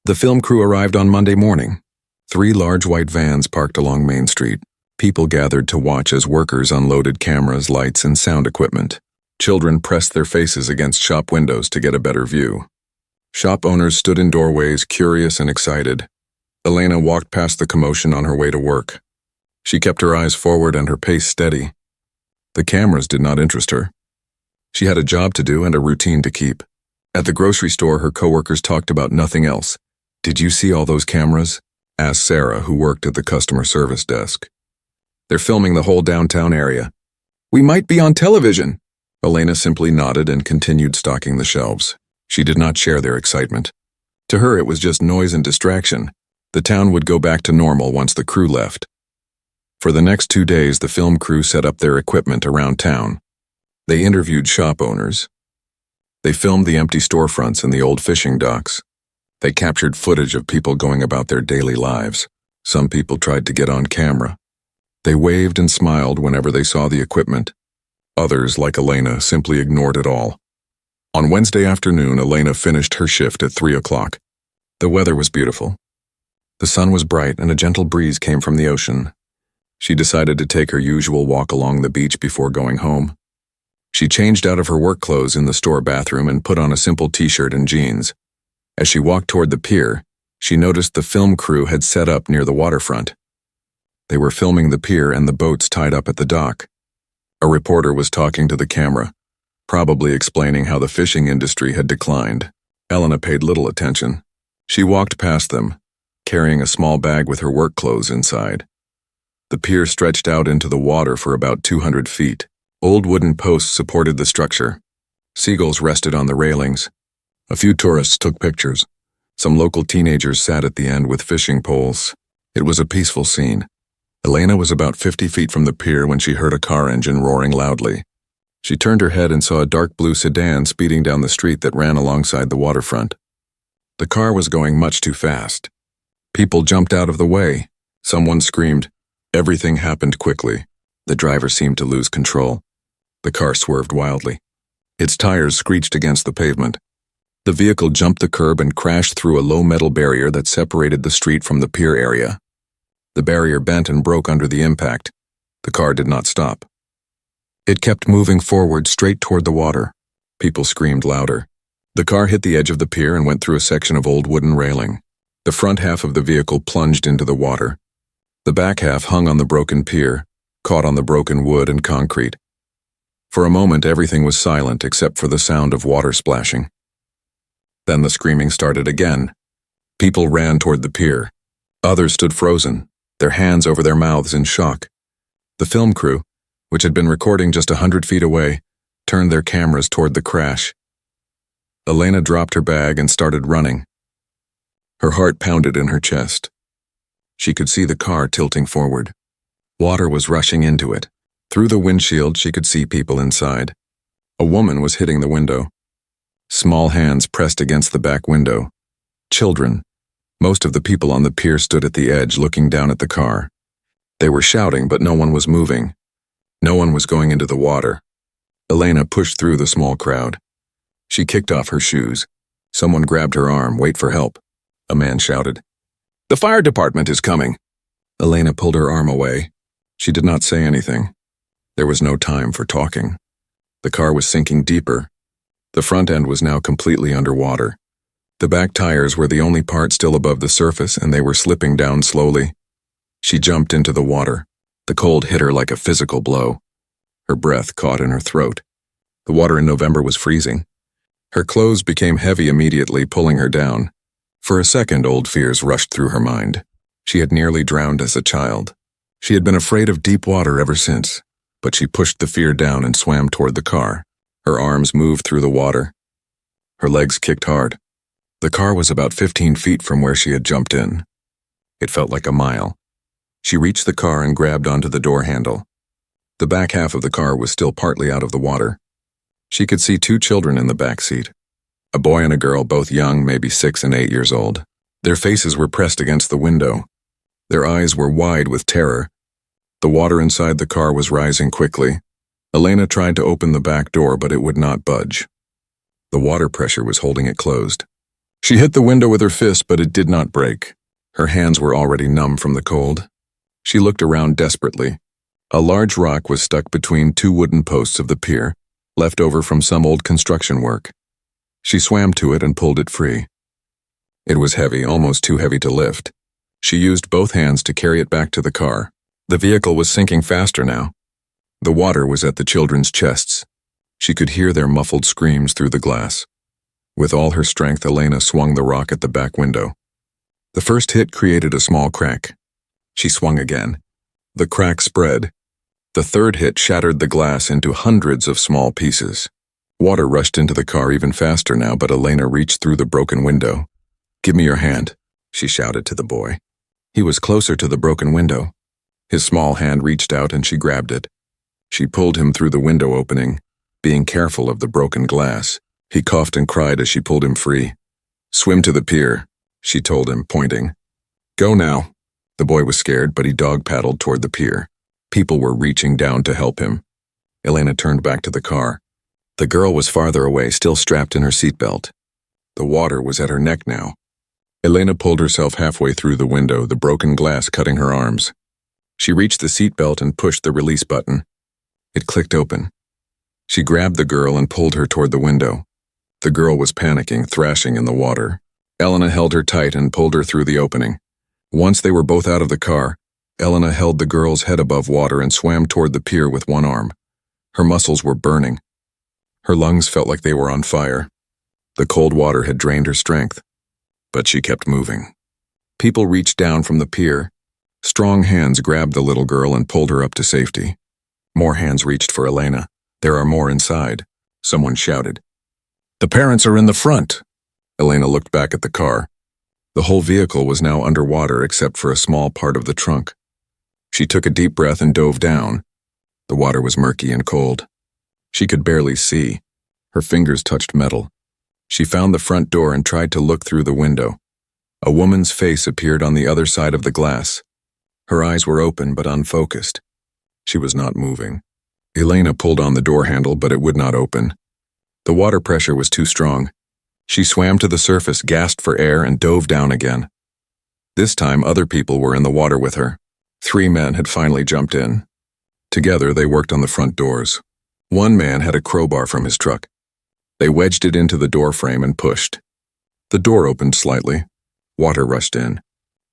The film crew arrived on Monday morning. 3 large white vans parked along Main Street. People gathered to watch as workers unloaded cameras, lights, and sound equipment. Children pressed their faces against shop windows to get a better view. Shop owners stood in doorways, curious and excited. Elena walked past the commotion on her way to work. She kept her eyes forward and her pace steady. The cameras did not interest her. She had a job to do and a routine to keep. At the grocery store, her coworkers talked about nothing else. "Did you see all those cameras?" asked Sarah, who worked at the customer service desk. "They're filming the whole downtown area." "We might be on television." Elena simply nodded and continued stocking the shelves. She did not share their excitement. To her, it was just noise and distraction. The town would go back to normal once the crew left. For the next 2 days, the film crew set up their equipment around town. They interviewed shop owners. They filmed the empty storefronts and the old fishing docks. They captured footage of people going about their daily lives. Some people tried to get on camera. They waved and smiled whenever they saw the equipment. Others, like Elena, simply ignored it all. On Wednesday afternoon, Elena finished her shift at 3 o'clock. The weather was beautiful. The sun was bright and a gentle breeze came from the ocean. She decided to take her usual walk along the beach before going home. She changed out of her work clothes in the store bathroom and put on a simple t-shirt and jeans. As she walked toward the pier, she noticed the film crew had set up near the waterfront. They were filming the pier and the boats tied up at the dock. A reporter was talking to the camera, probably explaining how the fishing industry had declined. Elena paid little attention. She walked past them, carrying a small bag with her work clothes inside. The pier stretched out into the water for about 200 feet. Old wooden posts supported the structure. Seagulls rested on the railings. A few tourists took pictures. Some local teenagers sat at the end with fishing poles. It was a peaceful scene. Elena was about 50 feet from the pier when she heard a car engine roaring loudly. She turned her head and saw a dark blue sedan speeding down the street that ran alongside the waterfront. The car was going much too fast. People jumped out of the way. Someone screamed. Everything happened quickly. The driver seemed to lose control. The car swerved wildly. Its tires screeched against the pavement. The vehicle jumped the curb and crashed through a low metal barrier that separated the street from the pier area. The barrier bent and broke under the impact. The car did not stop. It kept moving forward straight toward the water. People screamed louder. The car hit the edge of the pier and went through a section of old wooden railing. The front half of the vehicle plunged into the water. The back half hung on the broken pier, caught on the broken wood and concrete. For a moment, everything was silent except for the sound of water splashing. Then the screaming started again. People ran toward the pier. Others stood frozen, their hands over their mouths in shock. The film crew, which had been recording just 100 feet away, turned their cameras toward the crash. Elena dropped her bag and started running. Her heart pounded in her chest. She could see the car tilting forward. Water was rushing into it. Through the windshield, she could see people inside. A woman was hitting the window. Small hands pressed against the back window. Children. Most of the people on the pier stood at the edge looking down at the car. They were shouting, but no one was moving. No one was going into the water. Elena pushed through the small crowd. She kicked off her shoes. Someone grabbed her arm. "Wait for help," a man shouted. "The fire department is coming." Elena pulled her arm away. She did not say anything. There was no time for talking. The car was sinking deeper. The front end was now completely underwater. The back tires were the only part still above the surface, and they were slipping down slowly. She jumped into the water. The cold hit her like a physical blow. Her breath caught in her throat. The water in November was freezing. Her clothes became heavy immediately, pulling her down. For a second, old fears rushed through her mind. She had nearly drowned as a child. She had been afraid of deep water ever since, but she pushed the fear down and swam toward the car. Her arms moved through the water. Her legs kicked hard. The car was about 15 feet from where she had jumped in. It felt like a mile. She reached the car and grabbed onto the door handle. The back half of the car was still partly out of the water. She could see 2 children in the back seat. A boy and a girl, both young, maybe 6 and 8 years old. Their faces were pressed against the window. Their eyes were wide with terror. The water inside the car was rising quickly. Elena tried to open the back door, but it would not budge. The water pressure was holding it closed. She hit the window with her fist, but it did not break. Her hands were already numb from the cold. She looked around desperately. A large rock was stuck between two wooden posts of the pier, left over from some old construction work. She swam to it and pulled it free. It was heavy, almost too heavy to lift. She used both hands to carry it back to the car. The vehicle was sinking faster now. The water was at the children's chests. She could hear their muffled screams through the glass. With all her strength, Elena swung the rock at the back window. The first hit created a small crack. She swung again. The crack spread. The third hit shattered the glass into hundreds of small pieces. Water rushed into the car even faster now, but Elena reached through the broken window. "Give me your hand," she shouted to the boy. He was closer to the broken window. His small hand reached out and she grabbed it. She pulled him through the window opening, being careful of the broken glass. He coughed and cried as she pulled him free. "Swim to the pier," she told him, pointing. "Go now." The boy was scared, but he dog-paddled toward the pier. People were reaching down to help him. Elena turned back to the car. The girl was farther away, still strapped in her seatbelt. The water was at her neck now. Elena pulled herself halfway through the window, the broken glass cutting her arms. She reached the seatbelt and pushed the release button. It clicked open. She grabbed the girl and pulled her toward the window. The girl was panicking, thrashing in the water. Elena held her tight and pulled her through the opening. Once they were both out of the car, Elena held the girl's head above water and swam toward the pier with one arm. Her muscles were burning. Her lungs felt like they were on fire. The cold water had drained her strength, but she kept moving. People reached down from the pier. Strong hands grabbed the little girl and pulled her up to safety. More hands reached for Elena. "There are more inside," someone shouted. "The parents are in the front." Elena looked back at the car. The whole vehicle was now underwater except for a small part of the trunk. She took a deep breath and dove down. The water was murky and cold. She could barely see. Her fingers touched metal. She found the front door and tried to look through the window. A woman's face appeared on the other side of the glass. Her eyes were open but unfocused. She was not moving. Elena pulled on the door handle, but it would not open. The water pressure was too strong. She swam to the surface, gasped for air, and dove down again. This time, other people were in the water with her. 3 men had finally jumped in. Together, they worked on the front doors. One man had a crowbar from his truck. They wedged it into the door frame and pushed. The door opened slightly. Water rushed in.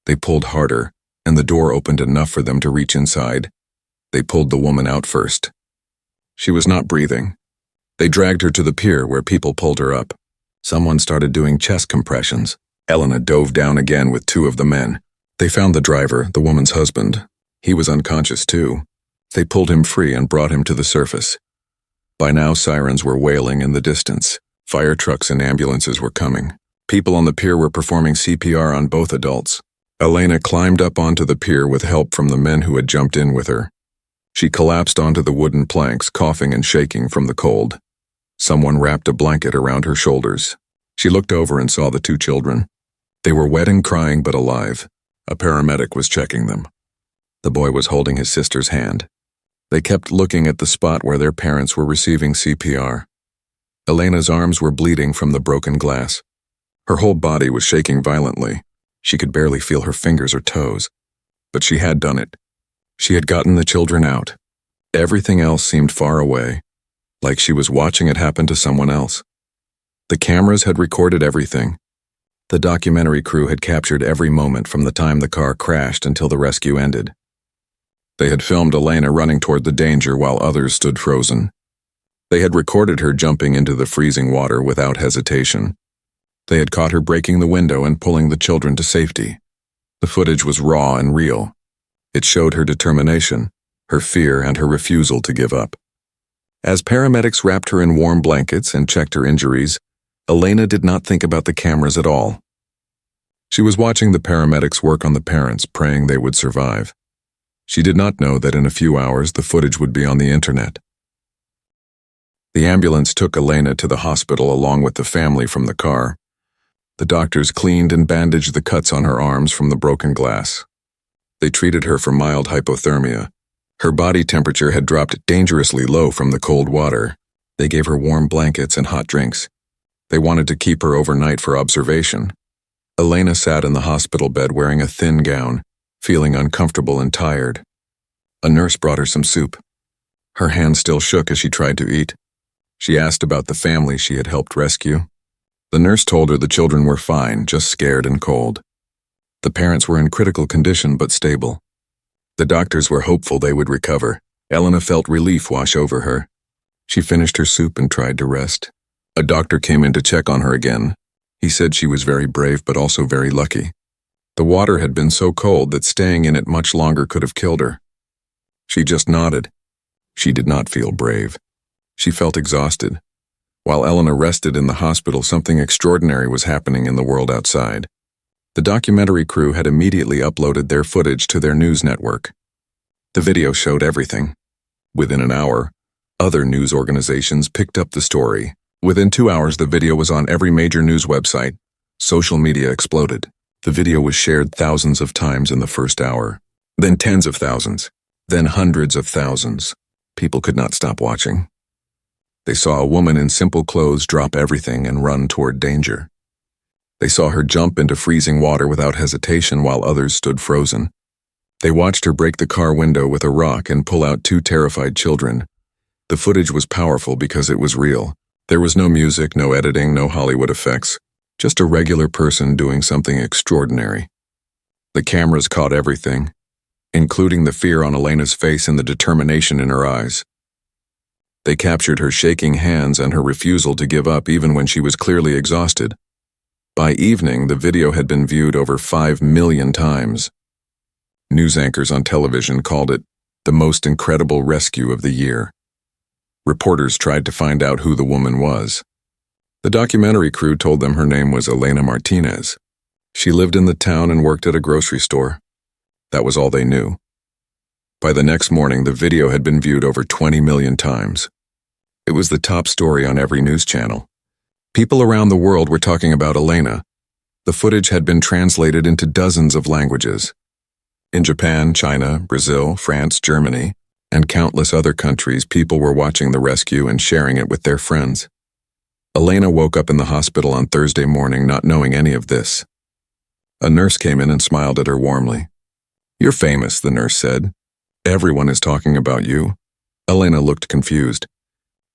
They pulled harder, and the door opened enough for them to reach inside. They pulled the woman out first. She was not breathing. They dragged her to the pier where people pulled her up. Someone started doing chest compressions. Elena dove down again with 2 of the men. They found the driver, the woman's husband. He was unconscious too. They pulled him free and brought him to the surface. By now, sirens were wailing in the distance. Fire trucks and ambulances were coming. People on the pier were performing CPR on both adults. Elena climbed up onto the pier with help from the men who had jumped in with her. She collapsed onto the wooden planks, coughing and shaking from the cold. Someone wrapped a blanket around her shoulders. She looked over and saw the 2 children. They were wet and crying but alive. A paramedic was checking them. The boy was holding his sister's hand. They kept looking at the spot where their parents were receiving CPR. Elena's arms were bleeding from the broken glass. Her whole body was shaking violently. She could barely feel her fingers or toes. But she had done it. She had gotten the children out. Everything else seemed far away, like she was watching it happen to someone else. The cameras had recorded everything. The documentary crew had captured every moment from the time the car crashed until the rescue ended. They had filmed Elena running toward the danger while others stood frozen. They had recorded her jumping into the freezing water without hesitation. They had caught her breaking the window and pulling the children to safety. The footage was raw and real. It showed her determination, her fear, and her refusal to give up. As paramedics wrapped her in warm blankets and checked her injuries, Elena did not think about the cameras at all. She was watching the paramedics work on the parents, praying they would survive. She did not know that in a few hours the footage would be on the internet. The ambulance took Elena to the hospital along with the family from the car. The doctors cleaned and bandaged the cuts on her arms from the broken glass. They treated her for mild hypothermia. Her body temperature had dropped dangerously low from the cold water. They gave her warm blankets and hot drinks. They wanted to keep her overnight for observation. Elena sat in the hospital bed wearing a thin gown, feeling uncomfortable and tired. A nurse brought her some soup. Her hand still shook as she tried to eat. She asked about the family she had helped rescue. The nurse told her the children were fine, just scared and cold. The parents were in critical condition but stable. The doctors were hopeful they would recover. Elena felt relief wash over her. She finished her soup and tried to rest. A doctor came in to check on her again. He said she was very brave but also very lucky. The water had been so cold that staying in it much longer could have killed her. She just nodded. She did not feel brave. She felt exhausted. While Elena rested in the hospital, something extraordinary was happening in the world outside. The documentary crew had immediately uploaded their footage to their news network. The video showed everything. Within an hour, other news organizations picked up the story. Within 2 hours, the video was on every major news website. Social media exploded. The video was shared thousands of times in the first hour, then tens of thousands, then hundreds of thousands. People could not stop watching. They saw a woman in simple clothes drop everything and run toward danger. They saw her jump into freezing water without hesitation while others stood frozen. They watched her break the car window with a rock and pull out 2 terrified children. The footage was powerful because it was real. There was no music, no editing, no Hollywood effects. Just a regular person doing something extraordinary. The cameras caught everything, including the fear on Elena's face and the determination in her eyes. They captured her shaking hands and her refusal to give up even when she was clearly exhausted. By evening, the video had been viewed over 5 million times. News anchors on television called it the most incredible rescue of the year. Reporters tried to find out who the woman was. The documentary crew told them her name was Elena Martinez. She lived in the town and worked at a grocery store. That was all they knew. By the next morning, the video had been viewed over 20 million times. It was the top story on every news channel. People around the world were talking about Elena. The footage had been translated into dozens of languages. In Japan, China, Brazil, France, Germany, and countless other countries, people were watching the rescue and sharing it with their friends. Elena woke up in the hospital on Thursday morning not knowing any of this. A nurse came in and smiled at her warmly. "You're famous," the nurse said. "Everyone is talking about you." Elena looked confused.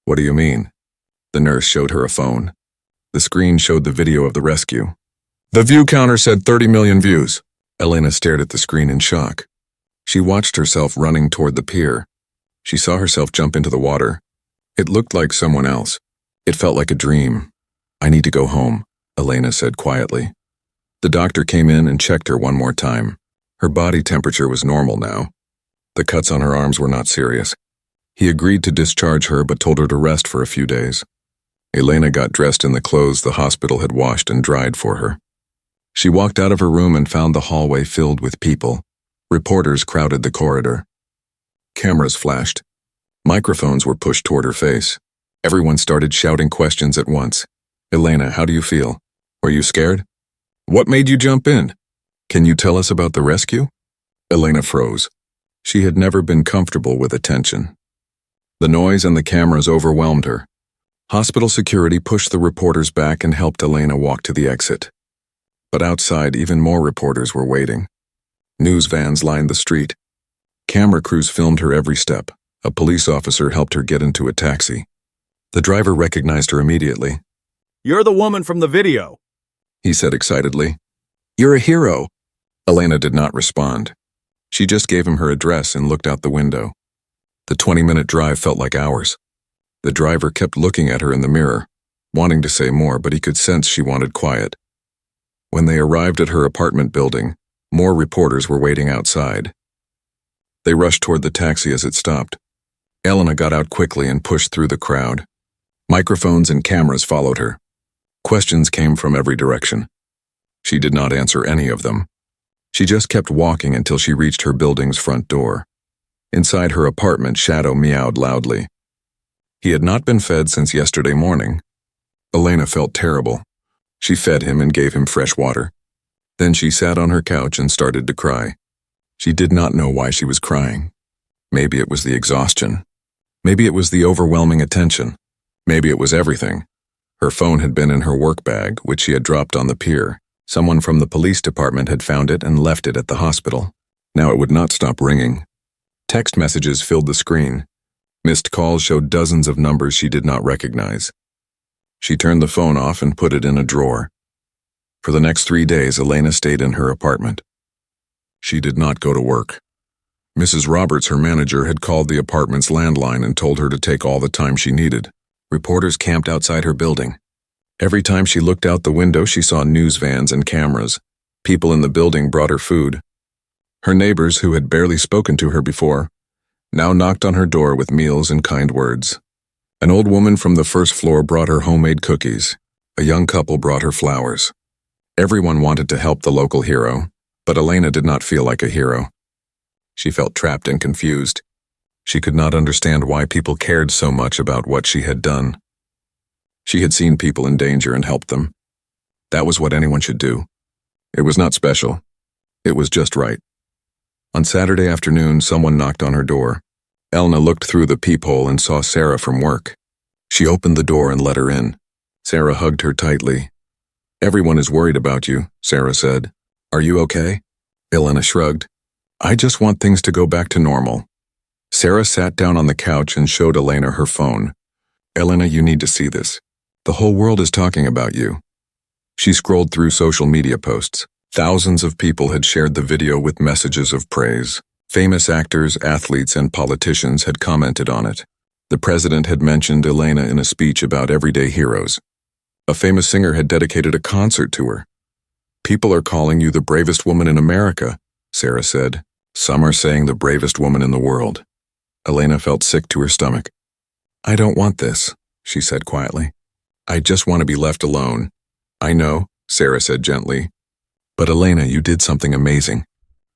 "What do you mean?" The nurse showed her a phone. The screen showed the video of the rescue. The view counter said 30 million views. Elena stared at the screen in shock. She watched herself running toward the pier. She saw herself jump into the water. It looked like someone else. It felt like a dream. "I need to go home," Elena said quietly. The doctor came in and checked her one more time. Her body temperature was normal now. The cuts on her arms were not serious. He agreed to discharge her but told her to rest for a few days. Elena got dressed in the clothes the hospital had washed and dried for her. She walked out of her room and found the hallway filled with people. Reporters crowded the corridor. Cameras flashed. Microphones were pushed toward her face. Everyone started shouting questions at once. "Elena, how do you feel? Were you scared? What made you jump in? Can you tell us about the rescue?" Elena froze. She had never been comfortable with attention. The noise and the cameras overwhelmed her. Hospital security pushed the reporters back and helped Elena walk to the exit. But outside, even more reporters were waiting. News vans lined the street. Camera crews filmed her every step. A police officer helped her get into a taxi. The driver recognized her immediately. "You're the woman from the video," he said excitedly. "You're a hero." Elena did not respond. She just gave him her address and looked out the window. The 20-minute drive felt like hours. The driver kept looking at her in the mirror, wanting to say more, but he could sense she wanted quiet. When they arrived at her apartment building, more reporters were waiting outside. They rushed toward the taxi as it stopped. Elena got out quickly and pushed through the crowd. Microphones and cameras followed her. Questions came from every direction. She did not answer any of them. She just kept walking until she reached her building's front door. Inside her apartment, Shadow meowed loudly. He had not been fed since yesterday morning. Elena felt terrible. She fed him and gave him fresh water. Then she sat on her couch and started to cry. She did not know why she was crying. Maybe it was the exhaustion. Maybe it was the overwhelming attention. Maybe it was everything. Her phone had been in her work bag, which she had dropped on the pier. Someone from the police department had found it and left it at the hospital. Now it would not stop ringing. Text messages filled the screen. Missed calls showed dozens of numbers she did not recognize. She turned the phone off and put it in a drawer. For the next 3 days, Elena stayed in her apartment. She did not go to work. Mrs. Roberts, her manager, had called the apartment's landline and told her to take all the time she needed. Reporters camped outside her building. Every time she looked out the window, she saw news vans and cameras. People in the building brought her food. Her neighbors, who had barely spoken to her before, now knocked on her door with meals and kind words. An old woman from the first floor brought her homemade cookies. A young couple brought her flowers. Everyone wanted to help the local hero, but Elena did not feel like a hero. She felt trapped and confused. She could not understand why people cared so much about what she had done. She had seen people in danger and helped them. That was what anyone should do. It was not special. It was just right. On Saturday afternoon, someone knocked on her door. Elena looked through the peephole and saw Sarah from work. She opened the door and let her in. Sarah hugged her tightly. "Everyone is worried about you," Sarah said. "Are you okay?" Elena shrugged. "I just want things to go back to normal." Sarah sat down on the couch and showed Elena her phone. "Elena, you need to see this. The whole world is talking about you." She scrolled through social media posts. Thousands of people had shared the video with messages of praise. Famous actors, athletes, and politicians had commented on it. The president had mentioned Elena in a speech about everyday heroes. A famous singer had dedicated a concert to her. "People are calling you the bravest woman in America," Sarah said. "Some are saying the bravest woman in the world." Elena felt sick to her stomach. "I don't want this," she said quietly. "I just want to be left alone." "I know," Sarah said gently. "But Elena, you did something amazing.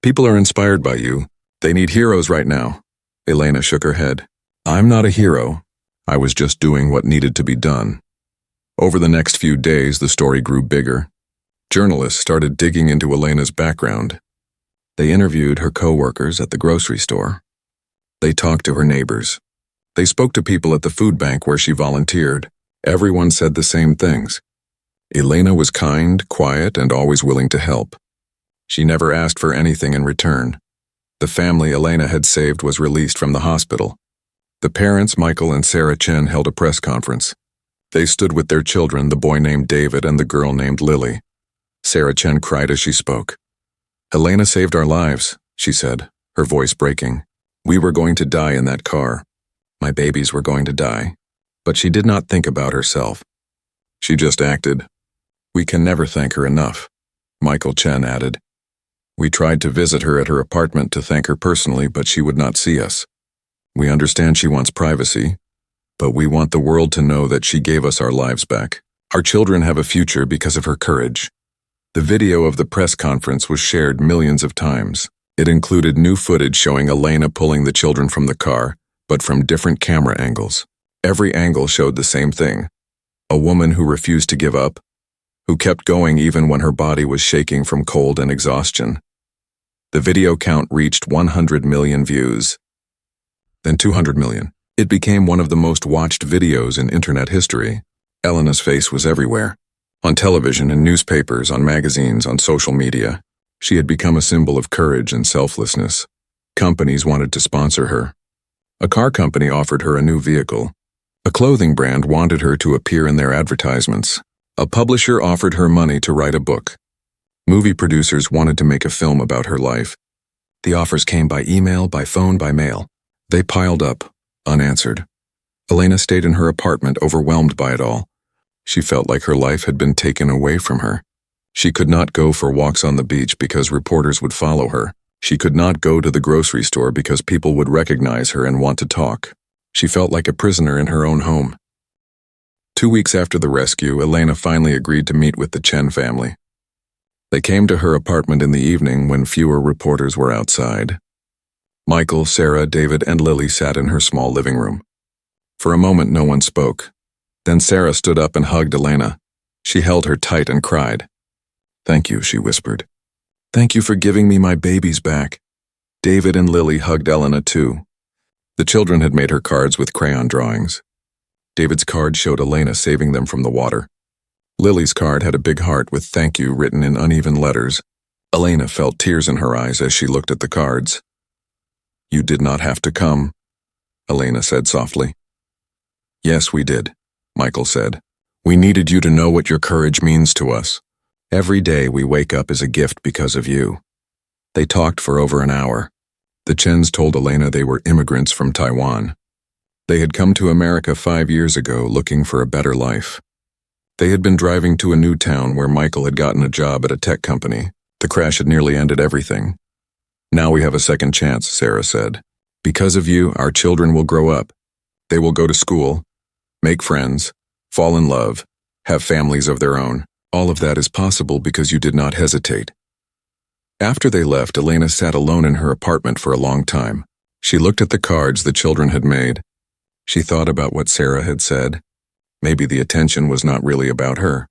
People are inspired by you. They need heroes right now." Elena shook her head. "I'm not a hero. I was just doing what needed to be done." Over the next few days, the story grew bigger. Journalists started digging into Elena's background. They interviewed her co-workers at the grocery store. They talked to her neighbors. They spoke to people at the food bank where she volunteered. Everyone said the same things. Elena was kind, quiet, and always willing to help. She never asked for anything in return. The family Elena had saved was released from the hospital. The parents, Michael and Sarah Chen, held a press conference. They stood with their children, the boy named David and the girl named Lily. Sarah Chen cried as she spoke. "Elena saved our lives," she said, her voice breaking. "We were going to die in that car. My babies were going to die. But she did not think about herself. She just acted. We can never thank her enough," Michael Chen added. "We tried to visit her at her apartment to thank her personally, but she would not see us. We understand she wants privacy, but we want the world to know that she gave us our lives back. Our children have a future because of her courage." The video of the press conference was shared millions of times. It included new footage showing Elena pulling the children from the car, but from different camera angles. Every angle showed the same thing: a woman who refused to give up, who kept going even when her body was shaking from cold and exhaustion. The video count reached 100 million views, then 200 million. It became one of the most watched videos in internet history. Elena's face was everywhere. On television, in newspapers, on magazines, on social media. She had become a symbol of courage and selflessness. Companies wanted to sponsor her. A car company offered her a new vehicle. A clothing brand wanted her to appear in their advertisements. A publisher offered her money to write a book. Movie producers wanted to make a film about her life. The offers came by email, by phone, by mail. They piled up, unanswered. Elena stayed in her apartment, overwhelmed by it all. She felt like her life had been taken away from her. She could not go for walks on the beach because reporters would follow her. She could not go to the grocery store because people would recognize her and want to talk. She felt like a prisoner in her own home. 2 weeks after the rescue, Elena finally agreed to meet with the Chen family. They came to her apartment in the evening when fewer reporters were outside. Michael, Sarah, David, and Lily sat in her small living room. For a moment, no one spoke. Then Sarah stood up and hugged Elena. She held her tight and cried. "Thank you," she whispered. "Thank you for giving me my babies back." David and Lily hugged Elena too. The children had made her cards with crayon drawings. David's card showed Elena saving them from the water. Lily's card had a big heart with thank you written in uneven letters. Elena felt tears in her eyes as she looked at the cards. "You did not have to come," Elena said softly. "Yes, we did," Michael said. "We needed you to know what your courage means to us. Every day we wake up is a gift because of you." They talked for over an hour. The Chens told Elena they were immigrants from Taiwan. They had come to America 5 years ago looking for a better life. They had been driving to a new town where Michael had gotten a job at a tech company. The crash had nearly ended everything. "Now we have a second chance," Sarah said. "Because of you, our children will grow up. They will go to school, make friends, fall in love, have families of their own. All of that is possible because you did not hesitate." After they left, Elena sat alone in her apartment for a long time. She looked at the cards the children had made. She thought about what Sarah had said. Maybe the attention was not really about her.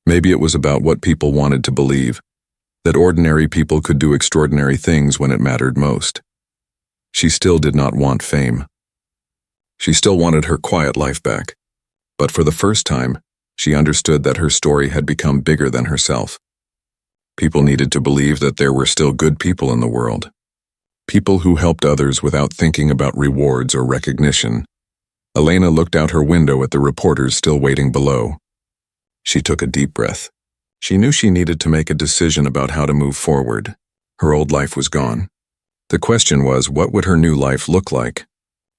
Maybe it was about what people wanted to believe, that ordinary people could do extraordinary things when it mattered most. She still did not want fame. She still wanted her quiet life back. But for the first time, she understood that her story had become bigger than herself. People needed to believe that there were still good people in the world. People who helped others without thinking about rewards or recognition. Elena looked out her window at the reporters still waiting below. She took a deep breath. She knew she needed to make a decision about how to move forward. Her old life was gone. The question was, what would her new life look like?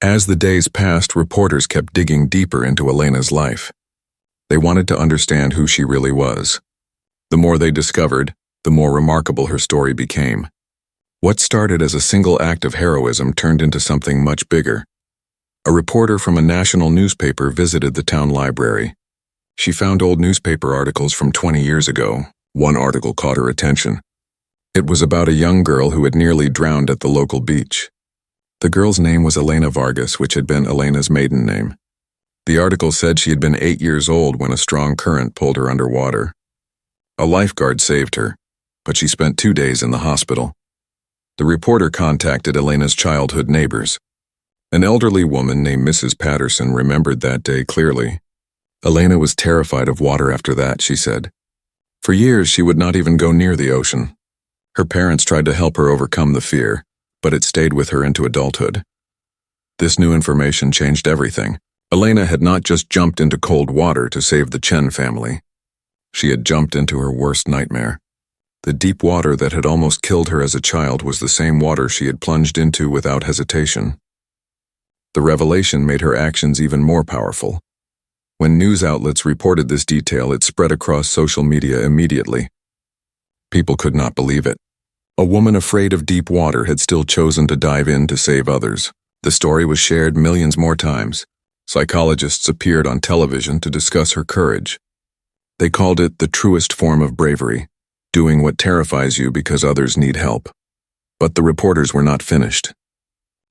As the days passed, reporters kept digging deeper into Elena's life. They wanted to understand who she really was. The more they discovered, the more remarkable her story became. What started as a single act of heroism turned into something much bigger. A reporter from a national newspaper visited the town library. She found old newspaper articles from 20 years ago. One article caught her attention. It was about a young girl who had nearly drowned at the local beach. The girl's name was Elena Vargas, which had been Elena's maiden name. The article said she had been 8 years old when a strong current pulled her underwater. A lifeguard saved her, but she spent 2 days in the hospital. The reporter contacted Elena's childhood neighbors. An elderly woman named Mrs. Patterson remembered that day clearly. Elena was terrified of water after that, she said. For years, she would not even go near the ocean. Her parents tried to help her overcome the fear, but it stayed with her into adulthood. This new information changed everything. Elena had not just jumped into cold water to save the Chen family. She had jumped into her worst nightmare. The deep water that had almost killed her as a child was the same water she had plunged into without hesitation. The revelation made her actions even more powerful. When news outlets reported this detail, it spread across social media immediately. People could not believe it. A woman afraid of deep water had still chosen to dive in to save others. The story was shared millions more times. Psychologists appeared on television to discuss her courage. They called it the truest form of bravery, doing what terrifies you because others need help. But the reporters were not finished.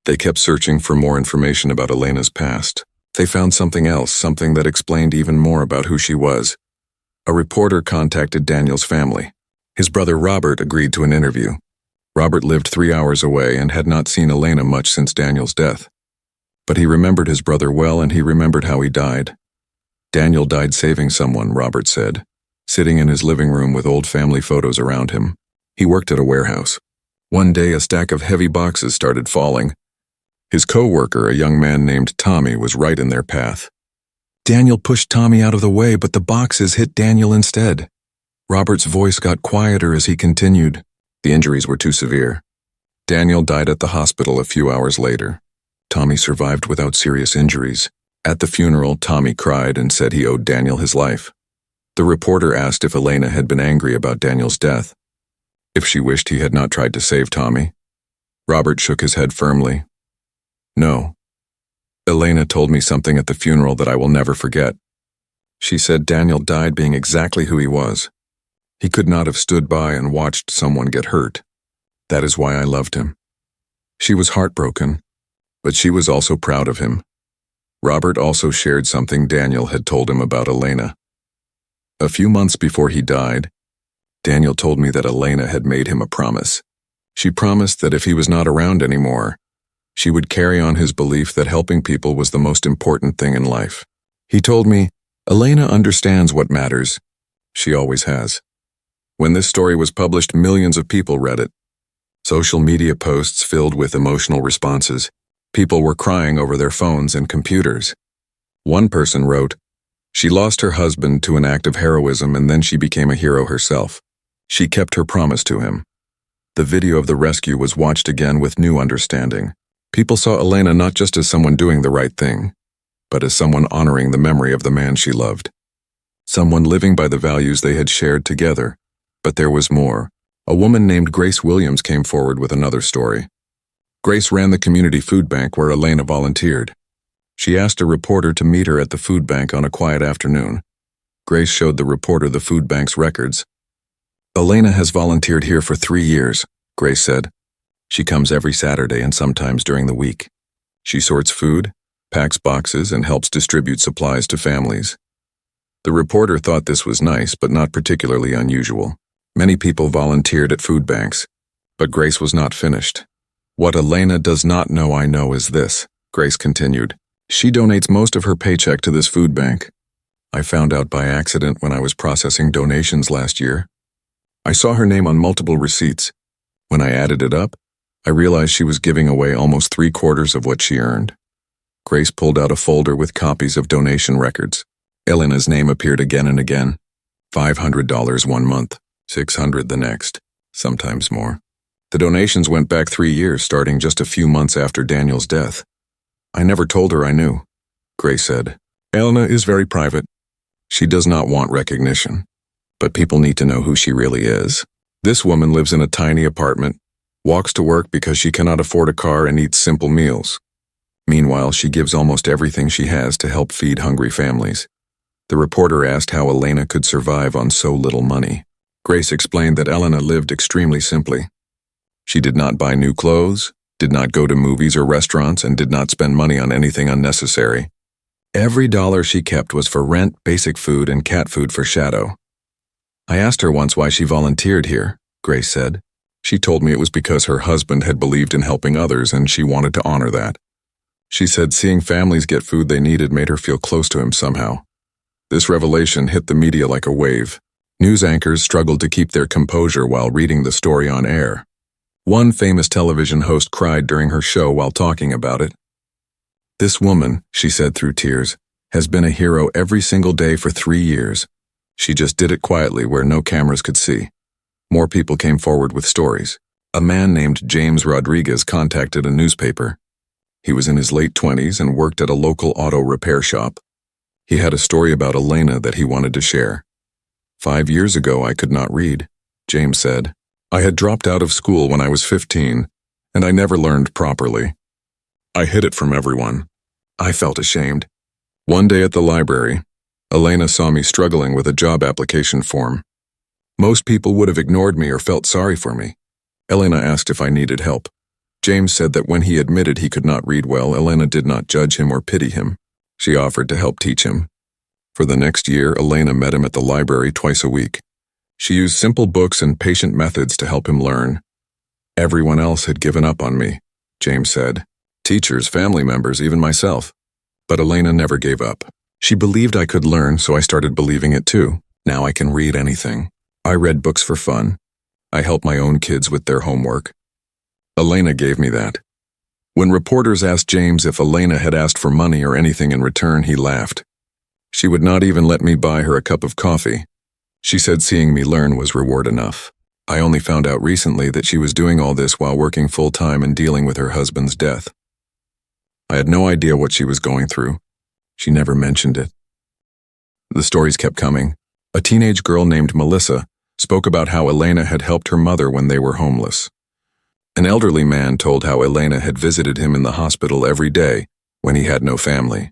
They kept searching for more information about Elena's past. They found something else, something that explained even more about who she was. A reporter contacted Daniel's family. His brother Robert agreed to an interview. Robert lived 3 hours away and had not seen Elena much since Daniel's death. But he remembered his brother well, and he remembered how he died. Daniel died saving someone, Robert said, sitting in his living room with old family photos around him. He worked at a warehouse. One day, a stack of heavy boxes started falling. His co-worker, a young man named Tommy, was right in their path. Daniel pushed Tommy out of the way, but the boxes hit Daniel instead. Robert's voice got quieter as he continued. The injuries were too severe. Daniel died at the hospital a few hours later. Tommy survived without serious injuries. At the funeral, Tommy cried and said he owed Daniel his life. The reporter asked if Elena had been angry about Daniel's death, if she wished he had not tried to save Tommy. Robert shook his head firmly. No. Elena told me something at the funeral that I will never forget. She said Daniel died being exactly who he was. He could not have stood by and watched someone get hurt. That is why I loved him. She was heartbroken, but she was also proud of him. Robert also shared something Daniel had told him about Elena. A few months before he died, Daniel told me that Elena had made him a promise. She promised that if he was not around anymore, she would carry on his belief that helping people was the most important thing in life. He told me, Elena understands what matters. She always has. When this story was published, millions of people read it. Social media posts filled with emotional responses. People were crying over their phones and computers. One person wrote, "She lost her husband to an act of heroism and then she became a hero herself. She kept her promise to him." The video of the rescue was watched again with new understanding. People saw Elena not just as someone doing the right thing, but as someone honoring the memory of the man she loved. Someone living by the values they had shared together. But there was more. A woman named Grace Williams came forward with another story. Grace ran the community food bank where Elena volunteered. She asked a reporter to meet her at the food bank on a quiet afternoon. Grace showed the reporter the food bank's records. "Elena has volunteered here for 3 years," Grace said. "She comes every Saturday and sometimes during the week. She sorts food, packs boxes, and helps distribute supplies to families." The reporter thought this was nice, but not particularly unusual. Many people volunteered at food banks, but Grace was not finished. "What Elena does not know I know is this," Grace continued. "She donates most of her paycheck to this food bank. I found out by accident when I was processing donations last year. I saw her name on multiple receipts. When I added it up, I realized she was giving away almost 3/4 of what she earned." Grace pulled out a folder with copies of donation records. Elena's name appeared again and again. $500 one month, $600 the next, sometimes more. The donations went back 3 years, starting just a few months after Daniel's death. "I never told her I knew," Grace said. "Elena is very private. She does not want recognition. But people need to know who she really is. This woman lives in a tiny apartment, walks to work because she cannot afford a car, and eats simple meals. Meanwhile, she gives almost everything she has to help feed hungry families." The reporter asked how Elena could survive on so little money. Grace explained that Elena lived extremely simply. She did not buy new clothes, did not go to movies or restaurants, and did not spend money on anything unnecessary. Every dollar she kept was for rent, basic food, and cat food for Shadow. "I asked her once why she volunteered here," Grace said. "She told me it was because her husband had believed in helping others and she wanted to honor that. She said seeing families get food they needed made her feel close to him somehow." This revelation hit the media like a wave. News anchors struggled to keep their composure while reading the story on air. One famous television host cried during her show while talking about it. "This woman," she said through tears, "has been a hero every single day for 3 years. She just did it quietly where no cameras could see." More people came forward with stories. A man named James Rodriguez contacted a newspaper. He was in his late 20s and worked at a local auto repair shop. He had a story about Elena that he wanted to share. "5 years ago, I could not read," James said. "I had dropped out of school when I was 15, and I never learned properly. I hid it from everyone. I felt ashamed. One day at the library, Elena saw me struggling with a job application form. Most people would have ignored me or felt sorry for me. Elena asked if I needed help. James said that when he admitted he could not read well, Elena did not judge him or pity him. She offered to help teach him. For the next year, Elena met him at the library twice a week. She used simple books and patient methods to help him learn. Everyone else had given up on me," James said. "Teachers, family members, even myself. But Elena never gave up. She believed I could learn, so I started believing it too. Now I can read anything. I read books for fun. I help my own kids with their homework. Elena gave me that." When reporters asked James if Elena had asked for money or anything in return, he laughed. "She would not even let me buy her a cup of coffee. She said seeing me learn was reward enough. I only found out recently that she was doing all this while working full-time and dealing with her husband's death. I had no idea what she was going through. She never mentioned it." The stories kept coming. A teenage girl named Melissa spoke about how Elena had helped her mother when they were homeless. An elderly man told how Elena had visited him in the hospital every day when he had no family.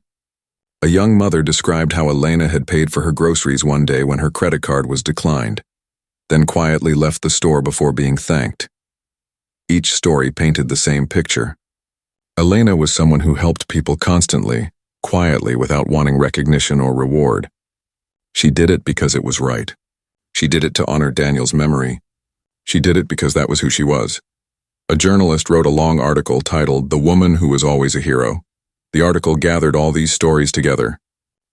A young mother described how Elena had paid for her groceries one day when her credit card was declined, then quietly left the store before being thanked. Each story painted the same picture. Elena was someone who helped people constantly, quietly, without wanting recognition or reward. She did it because it was right. She did it to honor Daniel's memory. She did it because that was who she was. A journalist wrote a long article titled "The Woman Who Was Always a Hero." The article gathered all these stories together.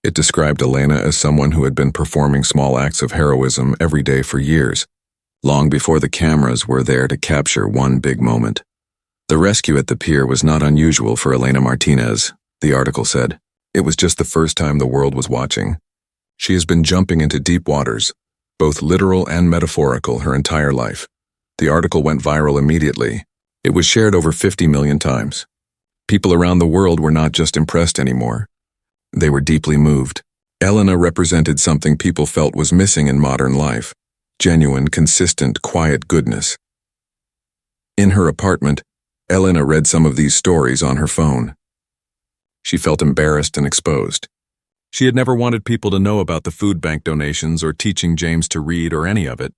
It described Elena as someone who had been performing small acts of heroism every day for years, long before the cameras were there to capture one big moment. The rescue at the pier was not unusual for Elena Martinez, the article said. It was just the first time the world was watching. She has been jumping into deep waters, both literal and metaphorical, her entire life. The article went viral immediately. It was shared over 50 million times. People around the world were not just impressed anymore. They were deeply moved. Elena represented something people felt was missing in modern life: genuine, consistent, quiet goodness. In her apartment, Elena read some of these stories on her phone. She felt embarrassed and exposed. She had never wanted people to know about the food bank donations or teaching James to read or any of it.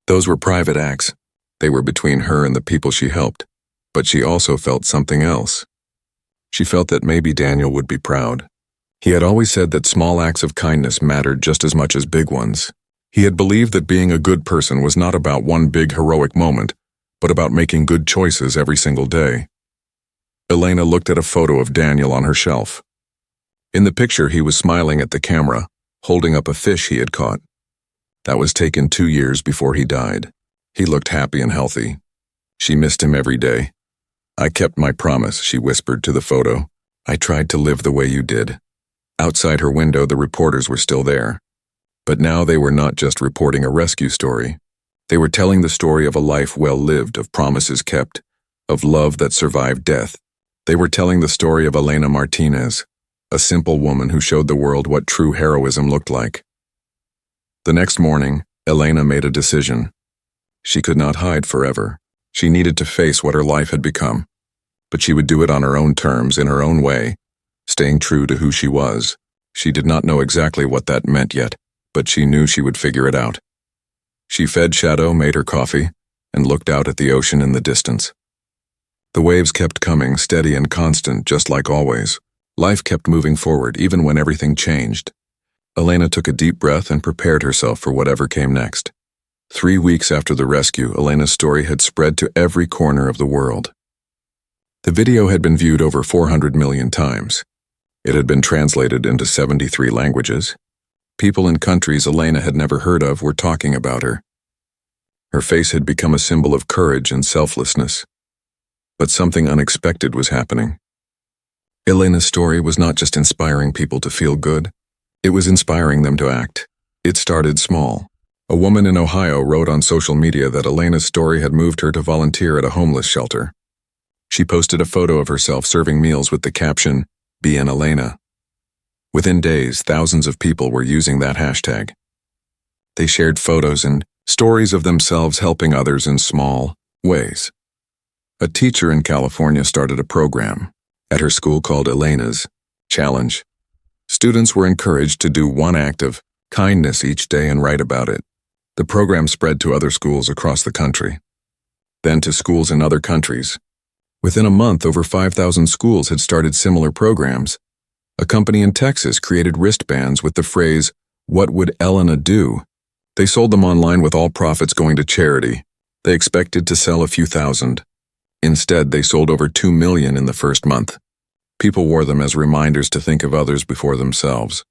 Those were private acts. They were between her and the people she helped. But she also felt something else. She felt that maybe Daniel would be proud. He had always said that small acts of kindness mattered just as much as big ones. He had believed that being a good person was not about one big heroic moment, but about making good choices every single day. Elena looked at a photo of Daniel on her shelf. In the picture, he was smiling at the camera, holding up a fish he had caught. That was taken 2 years before he died. He looked happy and healthy. She missed him every day. "I kept my promise," she whispered to the photo. "I tried to live the way you did." Outside her window, the reporters were still there. But now they were not just reporting a rescue story. They were telling the story of a life well lived, of promises kept, of love that survived death. They were telling the story of Elena Martinez, a simple woman who showed the world what true heroism looked like. The next morning, Elena made a decision. She could not hide forever. She needed to face what her life had become. But she would do it on her own terms, in her own way, staying true to who she was. She did not know exactly what that meant yet, but she knew she would figure it out. She fed Shadow, made her coffee, and looked out at the ocean in the distance. The waves kept coming, steady and constant, just like always. Life kept moving forward, even when everything changed. Elena took a deep breath and prepared herself for whatever came next. 3 weeks after the rescue, Elena's story had spread to every corner of the world. The video had been viewed over 400 million times. It had been translated into 73 languages. People in countries Elena had never heard of were talking about her. Her face had become a symbol of courage and selflessness. But something unexpected was happening. Elena's story was not just inspiring people to feel good, it was inspiring them to act. It started small. A woman in Ohio wrote on social media that Elena's story had moved her to volunteer at a homeless shelter. She posted a photo of herself serving meals with the caption, "Be an Elena." Within days, thousands of people were using that hashtag. They shared photos and stories of themselves helping others in small ways. A teacher in California started a program at her school called Elena's Challenge. Students were encouraged to do one act of kindness each day and write about it. The program spread to other schools across the country, then to schools in other countries. Within a month, over 5,000 schools had started similar programs. A company in Texas created wristbands with the phrase, "What would Elena do?" They sold them online with all profits going to charity. They expected to sell a few thousand. Instead, they sold over 2 million in the first month. People wore them as reminders to think of others before themselves.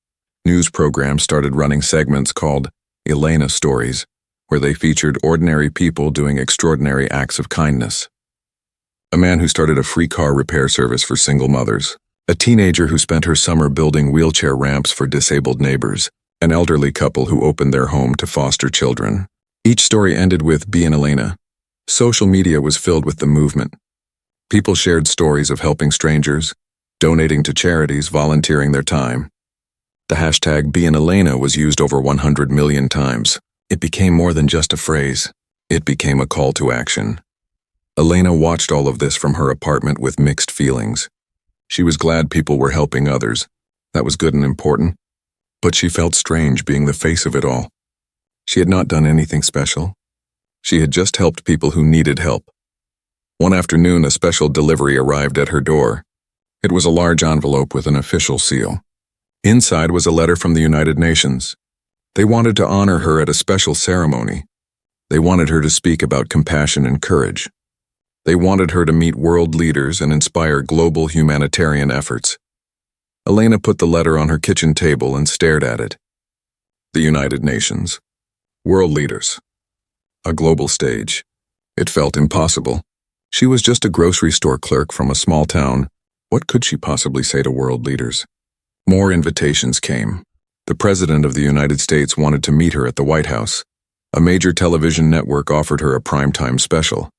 News programs started running segments called Elena Stories, where they featured ordinary people doing extraordinary acts of kindness. A man who started a free car repair service for single mothers. A teenager who spent her summer building wheelchair ramps for disabled neighbors. An elderly couple who opened their home to foster children. Each story ended with "Be an Elena." Social media was filled with the movement. People shared stories of helping strangers, donating to charities, volunteering their time. The hashtag "Be an Elena" was used over 100 million times. It became more than just a phrase. It became a call to action. Elena watched all of this from her apartment with mixed feelings. She was glad people were helping others. That was good and important. But she felt strange being the face of it all. She had not done anything special. She had just helped people who needed help. One afternoon, a special delivery arrived at her door. It was a large envelope with an official seal. Inside was a letter from the United Nations. They wanted to honor her at a special ceremony. They wanted her to speak about compassion and courage. They wanted her to meet world leaders and inspire global humanitarian efforts. Elena put the letter on her kitchen table and stared at it. The United Nations. World leaders. A global stage. It felt impossible. She was just a grocery store clerk from a small town. What could she possibly say to world leaders? More invitations came. The President of the United States wanted to meet her at the White House. A major television network offered her a primetime special.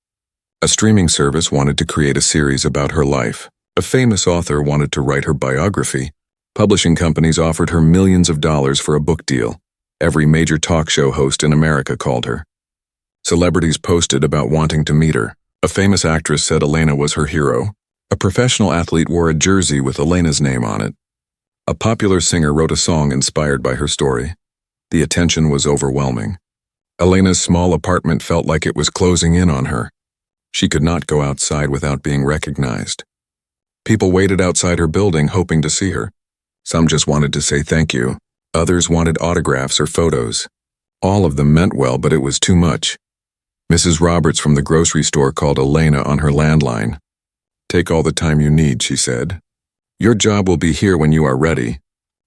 A streaming service wanted to create a series about her life. A famous author wanted to write her biography. Publishing companies offered her millions of dollars for a book deal. Every major talk show host in America called her. Celebrities posted about wanting to meet her. A famous actress said Elena was her hero. A professional athlete wore a jersey with Elena's name on it. A popular singer wrote a song inspired by her story. The attention was overwhelming. Elena's small apartment felt like it was closing in on her. She could not go outside without being recognized. People waited outside her building hoping to see her. Some just wanted to say thank you. Others wanted autographs or photos. All of them meant well, but it was too much. Mrs. Roberts from the grocery store called Elena on her landline. "Take all the time you need," she said. "Your job will be here when you are ready.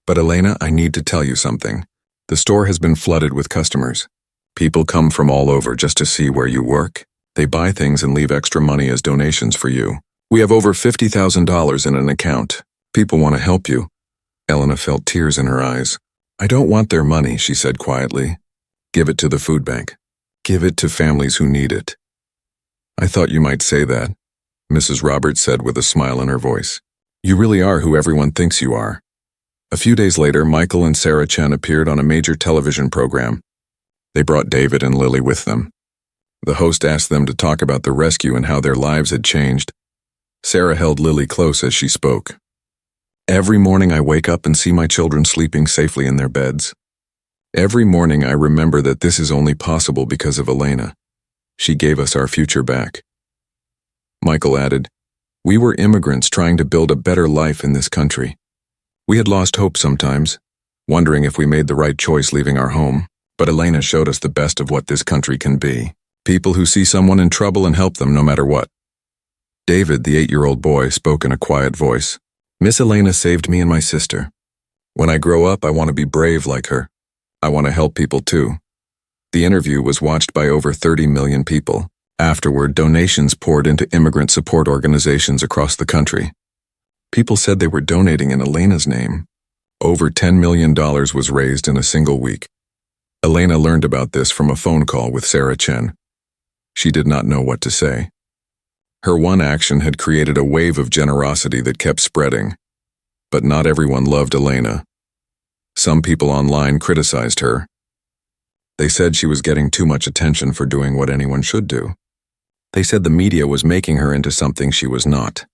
But Elena, I need to tell you something. The store has been flooded with customers. People come from all over just to see where you work. They buy things and leave extra money as donations for you. We have over $50,000 in an account. People want to help you." Elena felt tears in her eyes. "I don't want their money," she said quietly. "Give it to the food bank. Give it to families who need it." "I thought you might say that," Mrs. Roberts said with a smile in her voice. "You really are who everyone thinks you are." A few days later, Michael and Sarah Chen appeared on a major television program. They brought David and Lily with them. The host asked them to talk about the rescue and how their lives had changed. Sarah held Lily close as she spoke. "Every morning I wake up and see my children sleeping safely in their beds. Every morning I remember that this is only possible because of Elena. She gave us our future back." Michael added, "We were immigrants trying to build a better life in this country. We had lost hope sometimes, wondering if we made the right choice leaving our home, but Elena showed us the best of what this country can be. People who see someone in trouble and help them no matter what." David, the 8-year-old boy, spoke in a quiet voice. "Miss Elena saved me and my sister. When I grow up, I want to be brave like her. I want to help people too." The interview was watched by over 30 million people. Afterward, donations poured into immigrant support organizations across the country. People said they were donating in Elena's name. Over $10 million was raised in a single week. Elena learned about this from a phone call with Sarah Chen. She did not know what to say. Her one action had created a wave of generosity that kept spreading. But not everyone loved Elena. Some people online criticized her. They said she was getting too much attention for doing what anyone should do. They said the media was making her into something she was not.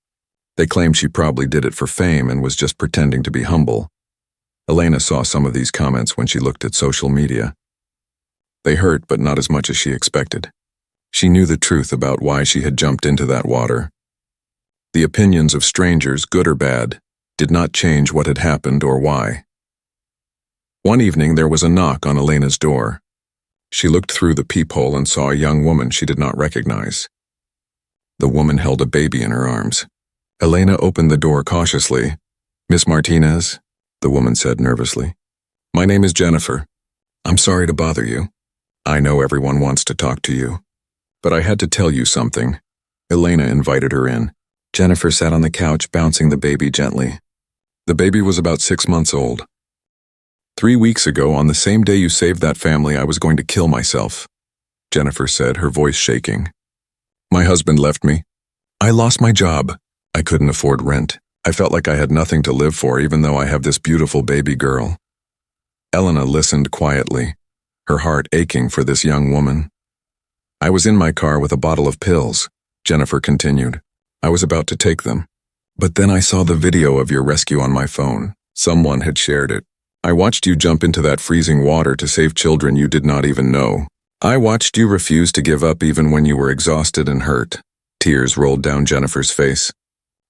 They claimed she probably did it for fame and was just pretending to be humble. Elena saw some of these comments when she looked at social media. They hurt, but not as much as she expected. She knew the truth about why she had jumped into that water. The opinions of strangers, good or bad, did not change what had happened or why. One evening there was a knock on Elena's door. She looked through the peephole and saw a young woman she did not recognize. The woman held a baby in her arms. Elena opened the door cautiously. "Miss Martinez?" the woman said nervously. "My name is Jennifer. I'm sorry to bother you. I know everyone wants to talk to you. But I had to tell you something." Elena invited her in. Jennifer sat on the couch, bouncing the baby gently. The baby was about 6 months old. "3 weeks ago, on the same day you saved that family, I was going to kill myself," Jennifer said, her voice shaking. "My husband left me. I lost my job. I couldn't afford rent. I felt like I had nothing to live for, even though I have this beautiful baby girl." Elena listened quietly, her heart aching for this young woman. "I was in my car with a bottle of pills," Jennifer continued. "I was about to take them. But then I saw the video of your rescue on my phone. Someone had shared it. I watched you jump into that freezing water to save children you did not even know. I watched you refuse to give up even when you were exhausted and hurt." Tears rolled down Jennifer's face.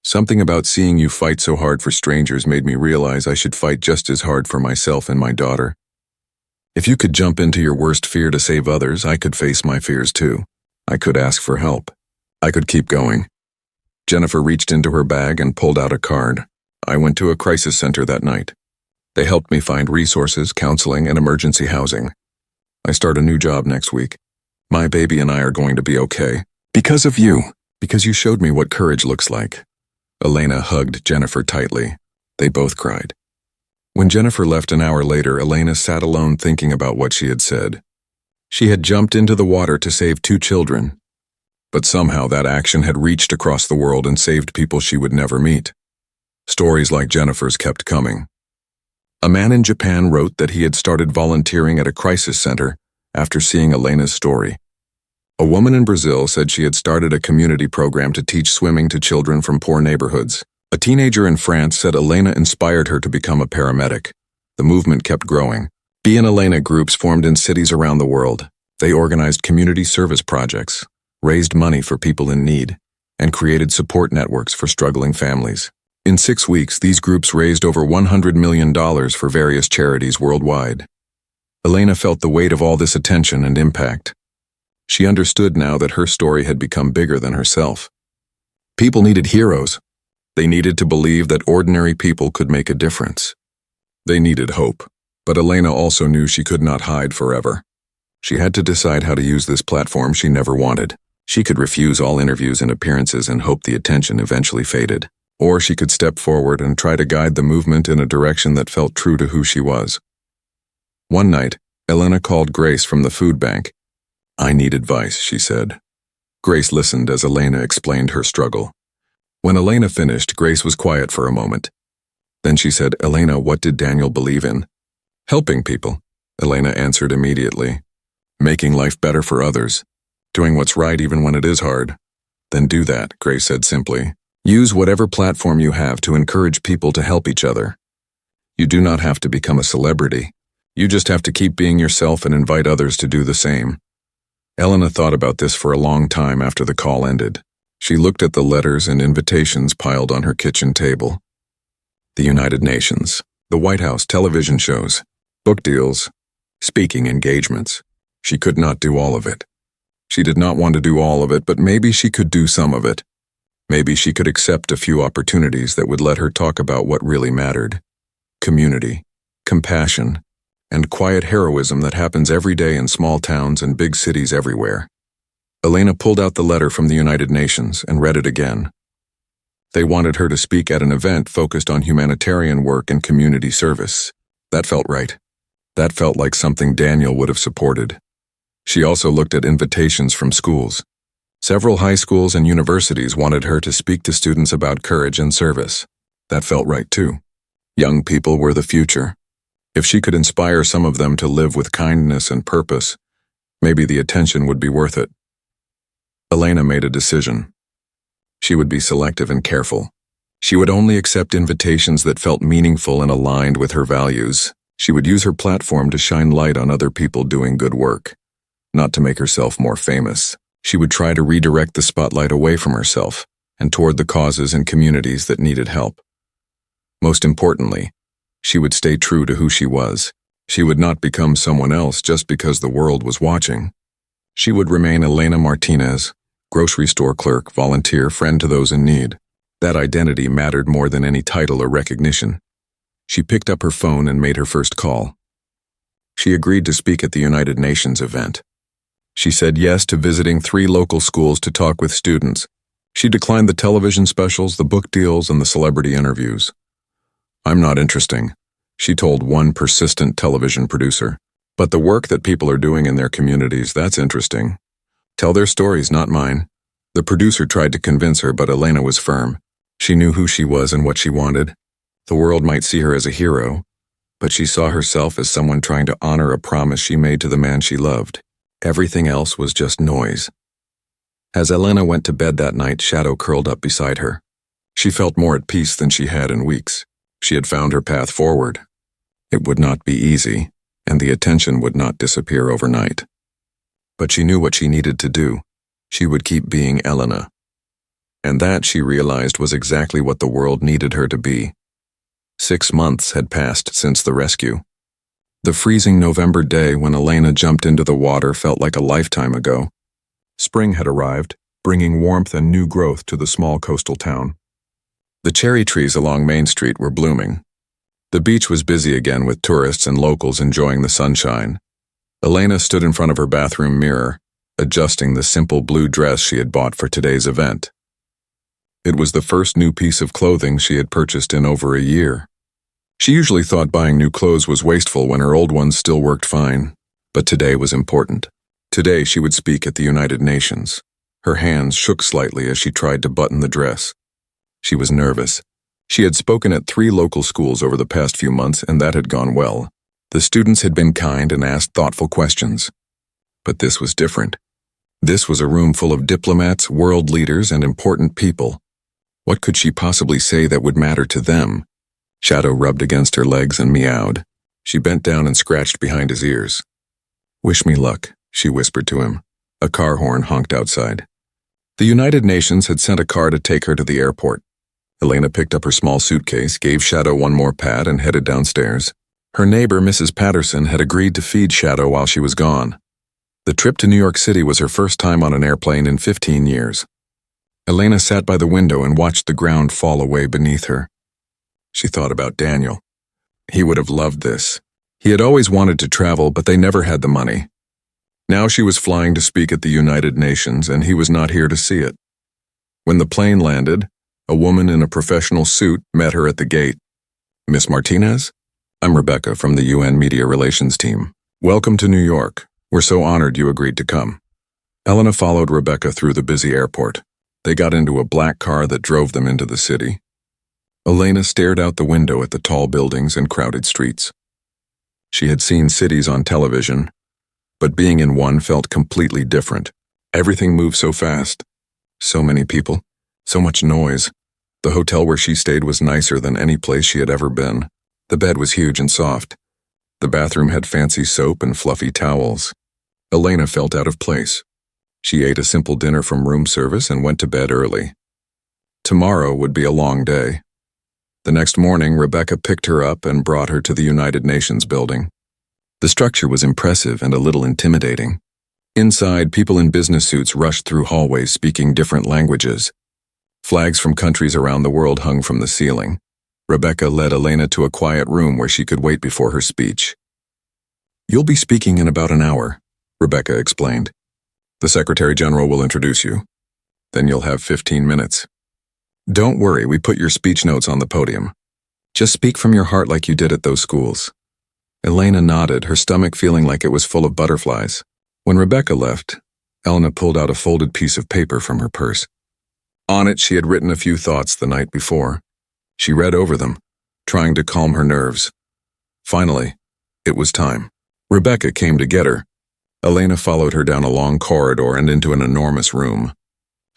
"Something about seeing you fight so hard for strangers made me realize I should fight just as hard for myself and my daughter. If you could jump into your worst fear to save others, I could face my fears too. I could ask for help. I could keep going." Jennifer reached into her bag and pulled out a card. I went to a crisis center that night. They helped me find resources, counseling, and emergency housing. I start a new job next week. My baby and I are going to be okay. Because of you. Because you showed me what courage looks like. Elena hugged Jennifer tightly. They both cried. When Jennifer left an hour later, Elena sat alone thinking about what she had said. She had jumped into the water to save 2 children. But somehow that action had reached across the world and saved people she would never meet. Stories like Jennifer's kept coming. A man in Japan wrote that he had started volunteering at a crisis center after seeing Elena's story. A woman in Brazil said she had started a community program to teach swimming to children from poor neighborhoods. A teenager in France said Elena inspired her to become a paramedic. The movement kept growing. Be and Elena groups formed in cities around the world. They organized community service projects, raised money for people in need, and created support networks for struggling families. In 6 weeks, these groups raised over $100 million for various charities worldwide. Elena felt the weight of all this attention and impact. She understood now that her story had become bigger than herself. People needed heroes. They needed to believe that ordinary people could make a difference. They needed hope. But Elena also knew she could not hide forever. She had to decide how to use this platform she never wanted. She could refuse all interviews and appearances and hope the attention eventually faded. Or she could step forward and try to guide the movement in a direction that felt true to who she was. One night, Elena called Grace from the food bank. "I need advice," she said. Grace listened as Elena explained her struggle. When Elena finished, Grace was quiet for a moment. Then she said, "Elena, what did Daniel believe in?" "Helping people," Elena answered immediately. "Making life better for others. Doing what's right even when it is hard." "Then do that," Grace said simply. "Use whatever platform you have to encourage people to help each other. You do not have to become a celebrity. You just have to keep being yourself and invite others to do the same." Elena thought about this for a long time after the call ended. She looked at the letters and invitations piled on her kitchen table. The United Nations, the White House, television shows, book deals, speaking engagements. She could not do all of it. She did not want to do all of it, but maybe she could do some of it. Maybe she could accept a few opportunities that would let her talk about what really mattered. Community, compassion, and quiet heroism that happens every day in small towns and big cities everywhere. Elena pulled out the letter from the United Nations and read it again. They wanted her to speak at an event focused on humanitarian work and community service. That felt right. That felt like something Daniel would have supported. She also looked at invitations from schools. Several high schools and universities wanted her to speak to students about courage and service. That felt right too. Young people were the future. If she could inspire some of them to live with kindness and purpose, maybe the attention would be worth it. Elena made a decision. She would be selective and careful. She would only accept invitations that felt meaningful and aligned with her values. She would use her platform to shine light on other people doing good work, not to make herself more famous. She would try to redirect the spotlight away from herself and toward the causes and communities that needed help. Most importantly, she would stay true to who she was. She would not become someone else just because the world was watching. She would remain Elena Martinez, grocery store clerk, volunteer, friend to those in need. That identity mattered more than any title or recognition. She picked up her phone and made her first call. She agreed to speak at the United Nations event. She said yes to visiting 3 local schools to talk with students. She declined the television specials, the book deals, and the celebrity interviews. "I'm not interesting," she told one persistent television producer. "But the work that people are doing in their communities, that's interesting. Tell their stories, not mine." The producer tried to convince her, but Elena was firm. She knew who she was and what she wanted. The world might see her as a hero, but she saw herself as someone trying to honor a promise she made to the man she loved. Everything else was just noise. As Elena went to bed that night, Shadow curled up beside her. She felt more at peace than she had in weeks. She had found her path forward. It would not be easy, and the attention would not disappear overnight. But she knew what she needed to do. She would keep being Elena. And that, she realized, was exactly what the world needed her to be. 6 months had passed since the rescue. The freezing November day when Elena jumped into the water felt like a lifetime ago. Spring had arrived, bringing warmth and new growth to the small coastal town. The cherry trees along Main Street were blooming. The beach was busy again with tourists and locals enjoying the sunshine. Elena stood in front of her bathroom mirror, adjusting the simple blue dress she had bought for today's event. It was the first new piece of clothing she had purchased in over a year. She usually thought buying new clothes was wasteful when her old ones still worked fine, but today was important. Today she would speak at the United Nations. Her hands shook slightly as she tried to button the dress. She was nervous. She had spoken at 3 local schools over the past few months, and that had gone well. The students had been kind and asked thoughtful questions. But this was different. This was a room full of diplomats, world leaders, and important people. What could she possibly say that would matter to them? Shadow rubbed against her legs and meowed. She bent down and scratched behind his ears. "Wish me luck," she whispered to him. A car horn honked outside. The United Nations had sent a car to take her to the airport. Elena picked up her small suitcase, gave Shadow one more pat, and headed downstairs. Her neighbor, Mrs. Patterson, had agreed to feed Shadow while she was gone. The trip to New York City was her first time on an airplane in 15 years. Elena sat by the window and watched the ground fall away beneath her. She thought about Daniel. He would have loved this. He had always wanted to travel, but they never had the money. Now she was flying to speak at the United Nations, and he was not here to see it. When the plane landed, a woman in a professional suit met her at the gate. "Miss Martinez? I'm Rebecca from the UN Media Relations team. Welcome to New York. We're so honored you agreed to come." Elena followed Rebecca through the busy airport. They got into a black car that drove them into the city. Elena stared out the window at the tall buildings and crowded streets. She had seen cities on television, but being in one felt completely different. Everything moved so fast. So many people. So much noise. The hotel where she stayed was nicer than any place she had ever been. The bed was huge and soft. The bathroom had fancy soap and fluffy towels. Elena felt out of place. She ate a simple dinner from room service and went to bed early. Tomorrow would be a long day. The next morning, Rebecca picked her up and brought her to the United Nations building. The structure was impressive and a little intimidating. Inside, people in business suits rushed through hallways speaking different languages. Flags from countries around the world hung from the ceiling. Rebecca led Elena to a quiet room where she could wait before her speech. "You'll be speaking in about an hour," Rebecca explained. "The Secretary General will introduce you. Then you'll have 15 minutes. Don't worry, we put your speech notes on the podium. Just speak from your heart like you did at those schools." Elena nodded, her stomach feeling like it was full of butterflies. When Rebecca left, Elena pulled out a folded piece of paper from her purse. On it, she had written a few thoughts the night before. She read over them, trying to calm her nerves. Finally, it was time. Rebecca came to get her. Elena followed her down a long corridor and into an enormous room.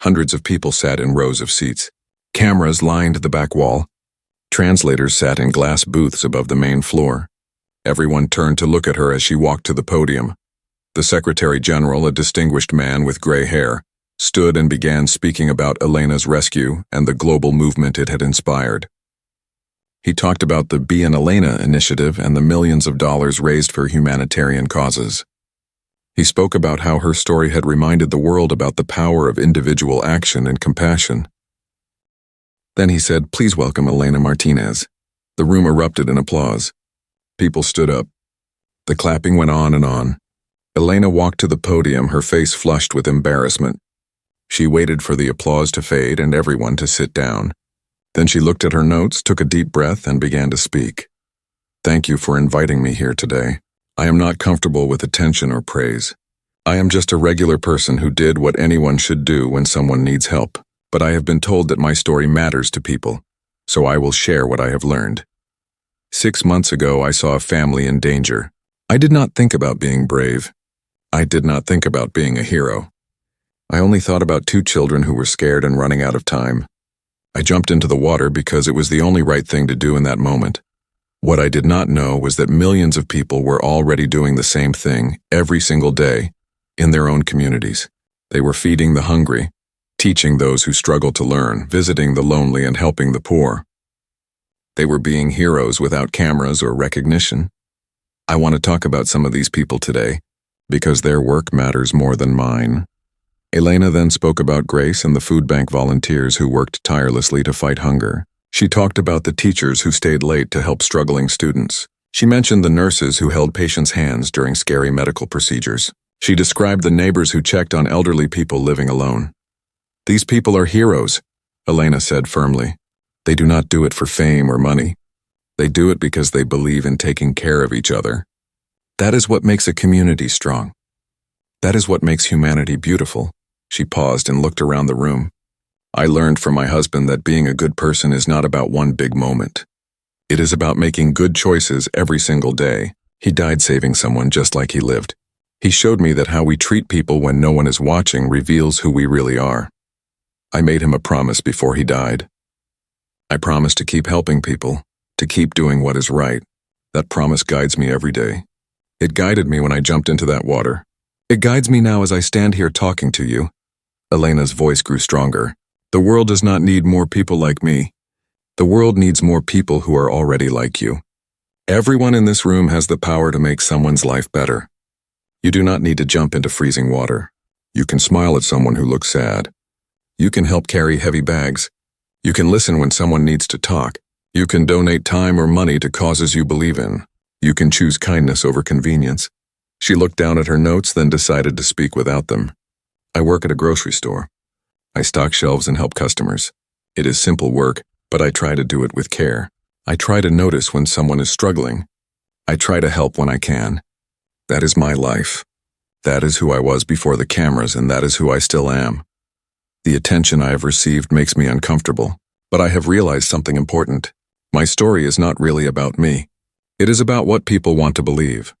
Hundreds of people sat in rows of seats. Cameras lined the back wall. Translators sat in glass booths above the main floor. Everyone turned to look at her as she walked to the podium. The Secretary General, a distinguished man with gray hair, stood and began speaking about Elena's rescue and the global movement it had inspired. He talked about the Be an Elena initiative and the millions of dollars raised for humanitarian causes. He spoke about how her story had reminded the world about the power of individual action and compassion. Then he said, "Please welcome Elena Martinez." The room erupted in applause. People stood up. The clapping went on and on. Elena walked to the podium, her face flushed with embarrassment. She waited for the applause to fade and everyone to sit down. Then she looked at her notes, took a deep breath, and began to speak. "Thank you for inviting me here today. I am not comfortable with attention or praise. I am just a regular person who did what anyone should do when someone needs help. But I have been told that my story matters to people, so I will share what I have learned. 6 months ago, I saw a family in danger. I did not think about being brave. I did not think about being a hero. I only thought about 2 children who were scared and running out of time. I jumped into the water because it was the only right thing to do in that moment. What I did not know was that millions of people were already doing the same thing every single day in their own communities. They were feeding the hungry, teaching those who struggle to learn, visiting the lonely, and helping the poor. They were being heroes without cameras or recognition. I want to talk about some of these people today, because their work matters more than mine. Elena then spoke about Grace and the food bank volunteers who worked tirelessly to fight hunger. She talked about the teachers who stayed late to help struggling students. She mentioned the nurses who held patients' hands during scary medical procedures. She described the neighbors who checked on elderly people living alone. These people are heroes, Elena said firmly. They do not do it for fame or money. They do it because they believe in taking care of each other. That is what makes a community strong. That is what makes humanity beautiful. She paused and looked around the room. I learned from my husband that being a good person is not about one big moment. It is about making good choices every single day. He died saving someone just like he lived. He showed me that how we treat people when no one is watching reveals who we really are. I made him a promise before he died. I promised to keep helping people, to keep doing what is right. That promise guides me every day. It guided me when I jumped into that water. It guides me now as I stand here talking to you. Elena's voice grew stronger. The world does not need more people like me. The world needs more people who are already like you. Everyone in this room has the power to make someone's life better. You do not need to jump into freezing water. You can smile at someone who looks sad. You can help carry heavy bags. You can listen when someone needs to talk. You can donate time or money to causes you believe in. You can choose kindness over convenience. She looked down at her notes, then decided to speak without them. I work at a grocery store. I stock shelves and help customers. It is simple work, but I try to do it with care. I try to notice when someone is struggling. I try to help when I can. That is my life. That is who I was before the cameras, and that is who I still am. The attention I have received makes me uncomfortable, but I have realized something important. My story is not really about me. It is about what people want to believe.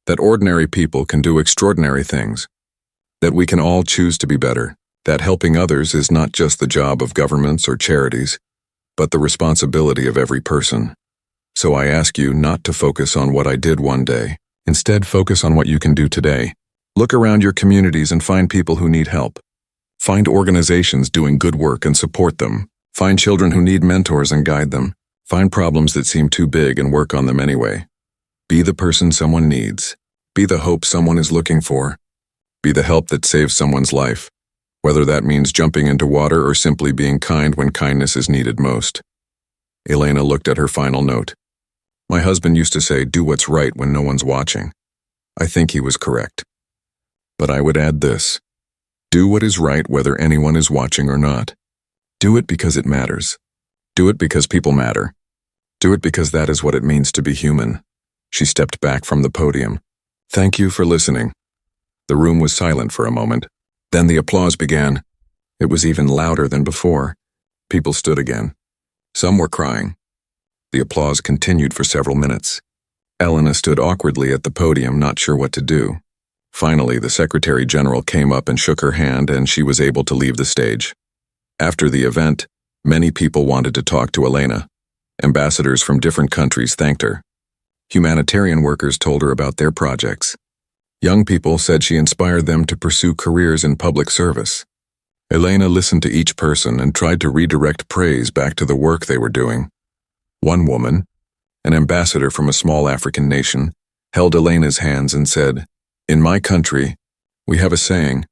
That ordinary people can do extraordinary things. That we can all choose to be better. That helping others is not just the job of governments or charities, but the responsibility of every person. So I ask you not to focus on what I did one day. Instead, focus on what you can do today. Look around your communities and find people who need help. Find organizations doing good work and support them. Find children who need mentors and guide them. Find problems that seem too big and work on them anyway. Be the person someone needs. Be the hope someone is looking for. Be the help that saves someone's life. Whether that means jumping into water or simply being kind when kindness is needed most. Elena looked at her final note. My husband used to say, do what's right when no one's watching. I think he was correct. But I would add this. Do what is right whether anyone is watching or not. Do it because it matters. Do it because people matter. Do it because that is what it means to be human. She stepped back from the podium. Thank you for listening. The room was silent for a moment. Then the applause began. It was even louder than before. People stood again. Some were crying. The applause continued for several minutes. Elena stood awkwardly at the podium, not sure what to do. Finally, the Secretary General came up and shook her hand, and she was able to leave the stage. After the event, many people wanted to talk to Elena. Ambassadors from different countries thanked her. Humanitarian workers told her about their projects. Young people said she inspired them to pursue careers in public service. Elena listened to each person and tried to redirect praise back to the work they were doing. One woman, an ambassador from a small African nation, held Elena's hands and said, "In my country, we have a saying,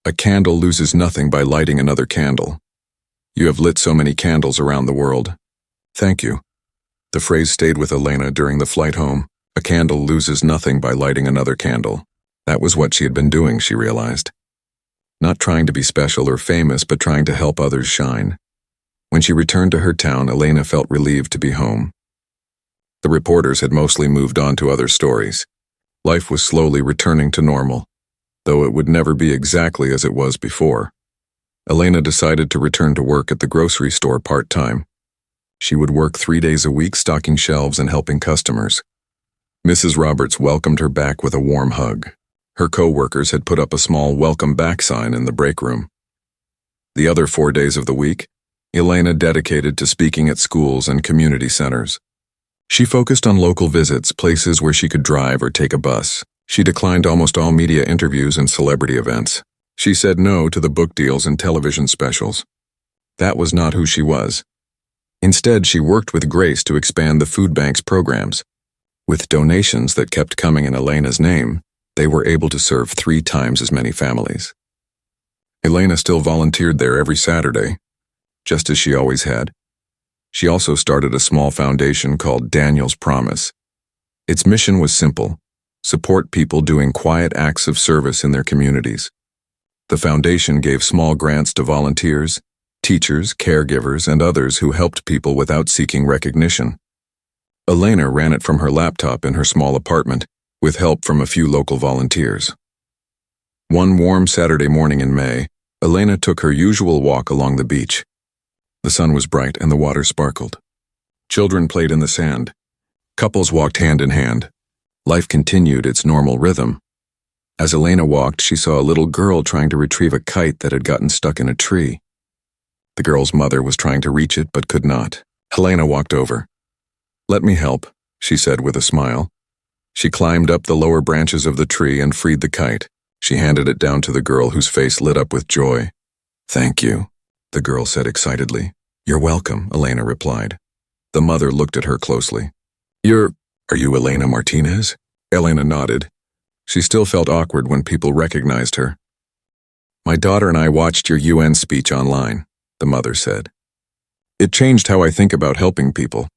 a candle loses nothing by lighting another candle. You have lit so many candles around the world. Thank you." The phrase stayed with Elena during the flight home. A candle loses nothing by lighting another candle. That was what she had been doing, she realized. Not trying to be special or famous, but trying to help others shine. When she returned to her town, Elena felt relieved to be home. The reporters had mostly moved on to other stories. Life was slowly returning to normal, though it would never be exactly as it was before. Elena decided to return to work at the grocery store part-time. She would work 3 days a week stocking shelves and helping customers. Mrs. Roberts welcomed her back with a warm hug. Her co-workers had put up a small welcome back sign in the break room. The other 4 days of the week, Elena dedicated to speaking at schools and community centers. She focused on local visits, places where she could drive or take a bus. She declined almost all media interviews and celebrity events. She said no to the book deals and television specials. That was not who she was. Instead, she worked with grace to expand the food bank's programs. With donations that kept coming in Elena's name, they were able to serve 3 times as many families. Elena still volunteered there every Saturday, just as she always had. She also started a small foundation called Daniel's Promise. Its mission was simple: support people doing quiet acts of service in their communities. The foundation gave small grants to volunteers, teachers, caregivers, and others who helped people without seeking recognition. Elena ran it from her laptop in her small apartment, with help from a few local volunteers. One warm Saturday morning in May, Elena took her usual walk along the beach. The sun was bright and the water sparkled. Children played in the sand. Couples walked hand in hand. Life continued its normal rhythm. As Elena walked, she saw a little girl trying to retrieve a kite that had gotten stuck in a tree. The girl's mother was trying to reach it but could not. Elena walked over. "Let me help," she said with a smile. She climbed up the lower branches of the tree and freed the kite. She handed it down to the girl, whose face lit up with joy. "Thank you," the girl said excitedly. "You're welcome," Elena replied. The mother looked at her closely. Are you Elena Martinez?" Elena nodded. She still felt awkward when people recognized her. "My daughter and I watched your UN speech online," the mother said. "It changed how I think about helping people.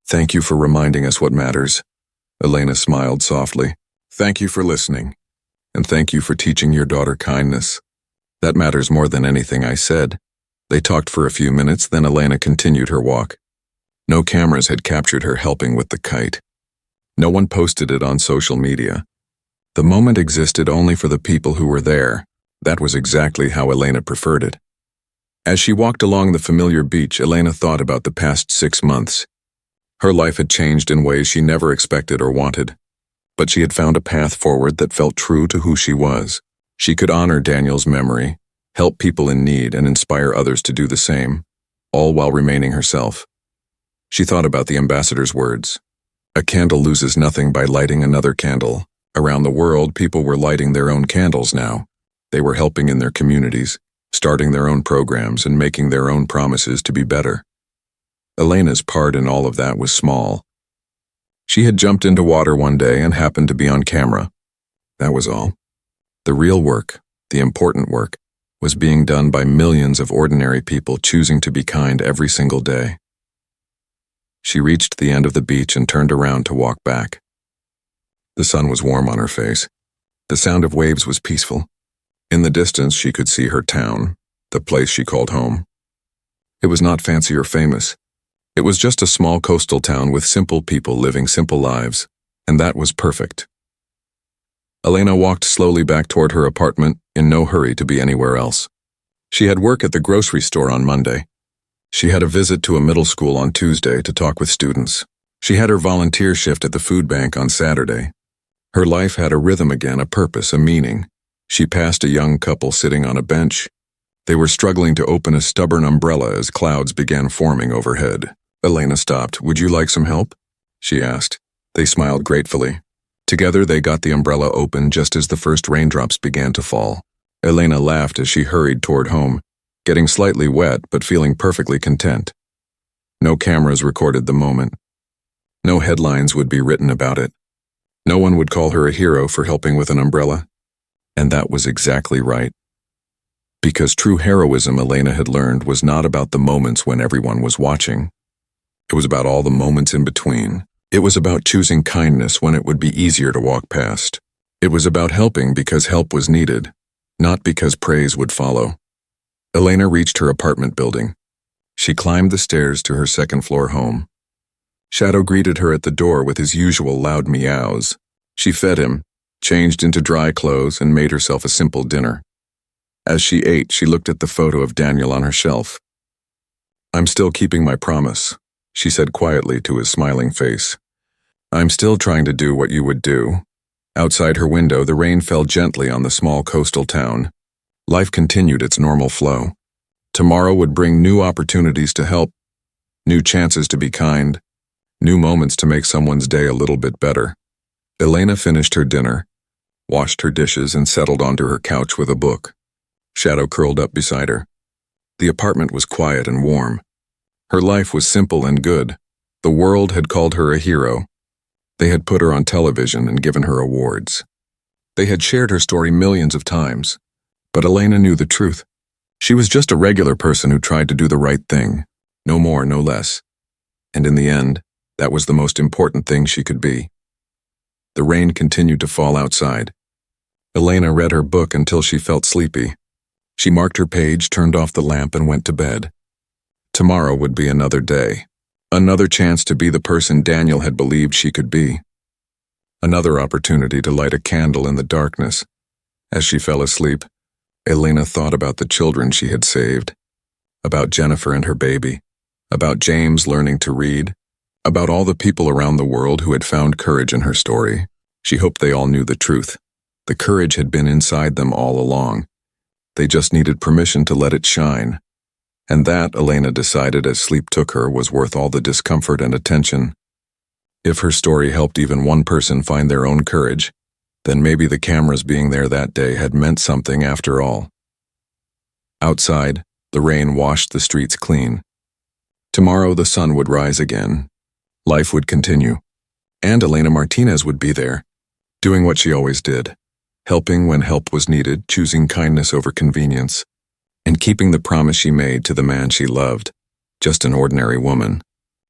Thank you for reminding us what matters." Elena smiled softly. "Thank you for listening. And thank you for teaching your daughter kindness. That matters more than anything I said." They talked for a few minutes, then Elena continued her walk. No cameras had captured her helping with the kite. No one posted it on social media. The moment existed only for the people who were there. That was exactly how Elena preferred it. As she walked along the familiar beach, Elena thought about the past 6 months. Her life had changed in ways she never expected or wanted. But she had found a path forward that felt true to who she was. She could honor Daniel's memory, help people in need, and inspire others to do the same, all while remaining herself. She thought about the ambassador's words. A candle loses nothing by lighting another candle. Around the world, people were lighting their own candles now. They were helping in their communities, starting their own programs, and making their own promises to be better. Elena's part in all of that was small. She had jumped into water one day and happened to be on camera. That was all. The real work, the important work, was being done by millions of ordinary people choosing to be kind every single day. She reached the end of the beach and turned around to walk back. The sun was warm on her face. The sound of waves was peaceful. In the distance, she could see her town, the place she called home. It was not fancy or famous. It was just a small coastal town with simple people living simple lives, and that was perfect. Elena walked slowly back toward her apartment, in no hurry to be anywhere else. She had work at the grocery store on Monday. She had a visit to a middle school on Tuesday to talk with students. She had her volunteer shift at the food bank on Saturday. Her life had a rhythm again, a purpose, a meaning. She passed a young couple sitting on a bench. They were struggling to open a stubborn umbrella as clouds began forming overhead. Elena stopped. "Would you like some help?" she asked. They smiled gratefully. Together they got the umbrella open just as the first raindrops began to fall. Elena laughed as she hurried toward home, getting slightly wet but feeling perfectly content. No cameras recorded the moment. No headlines would be written about it. No one would call her a hero for helping with an umbrella. And that was exactly right. Because true heroism, Elena had learned, was not about the moments when everyone was watching. It was about all the moments in between. It was about choosing kindness when it would be easier to walk past. It was about helping because help was needed, not because praise would follow. Elena reached her apartment building. She climbed the stairs to her second-floor home. Shadow greeted her at the door with his usual loud meows. She fed him, changed into dry clothes, and made herself a simple dinner. As she ate, she looked at the photo of Daniel on her shelf. "I'm still keeping my promise," she said quietly to his smiling face. "I'm still trying to do what you would do." Outside her window, the rain fell gently on the small coastal town. Life continued its normal flow. Tomorrow would bring new opportunities to help, new chances to be kind, new moments to make someone's day a little bit better. Elena finished her dinner, washed her dishes, and settled onto her couch with a book. Shadow curled up beside her. The apartment was quiet and warm. Her life was simple and good. The world had called her a hero. They had put her on television and given her awards. They had shared her story millions of times. But Elena knew the truth. She was just a regular person who tried to do the right thing. No more, no less. And in the end, that was the most important thing she could be. The rain continued to fall outside. Elena read her book until she felt sleepy. She marked her page, turned off the lamp, and went to bed. Tomorrow would be another day. Another chance to be the person Daniel had believed she could be. Another opportunity to light a candle in the darkness. As she fell asleep, Elena thought about the children she had saved, about Jennifer and her baby, about James learning to read, about all the people around the world who had found courage in her story. She hoped they all knew the truth. The courage had been inside them all along. They just needed permission to let it shine. And that, Elena decided as sleep took her, was worth all the discomfort and attention. If her story helped even one person find their own courage, then maybe the cameras being there that day had meant something after all. Outside, the rain washed the streets clean. Tomorrow the sun would rise again. Life would continue. And Elena Martinez would be there, doing what she always did, helping when help was needed, choosing kindness over convenience, and keeping the promise she made to the man she loved, just an ordinary woman,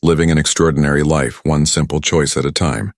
living an extraordinary life, one simple choice at a time.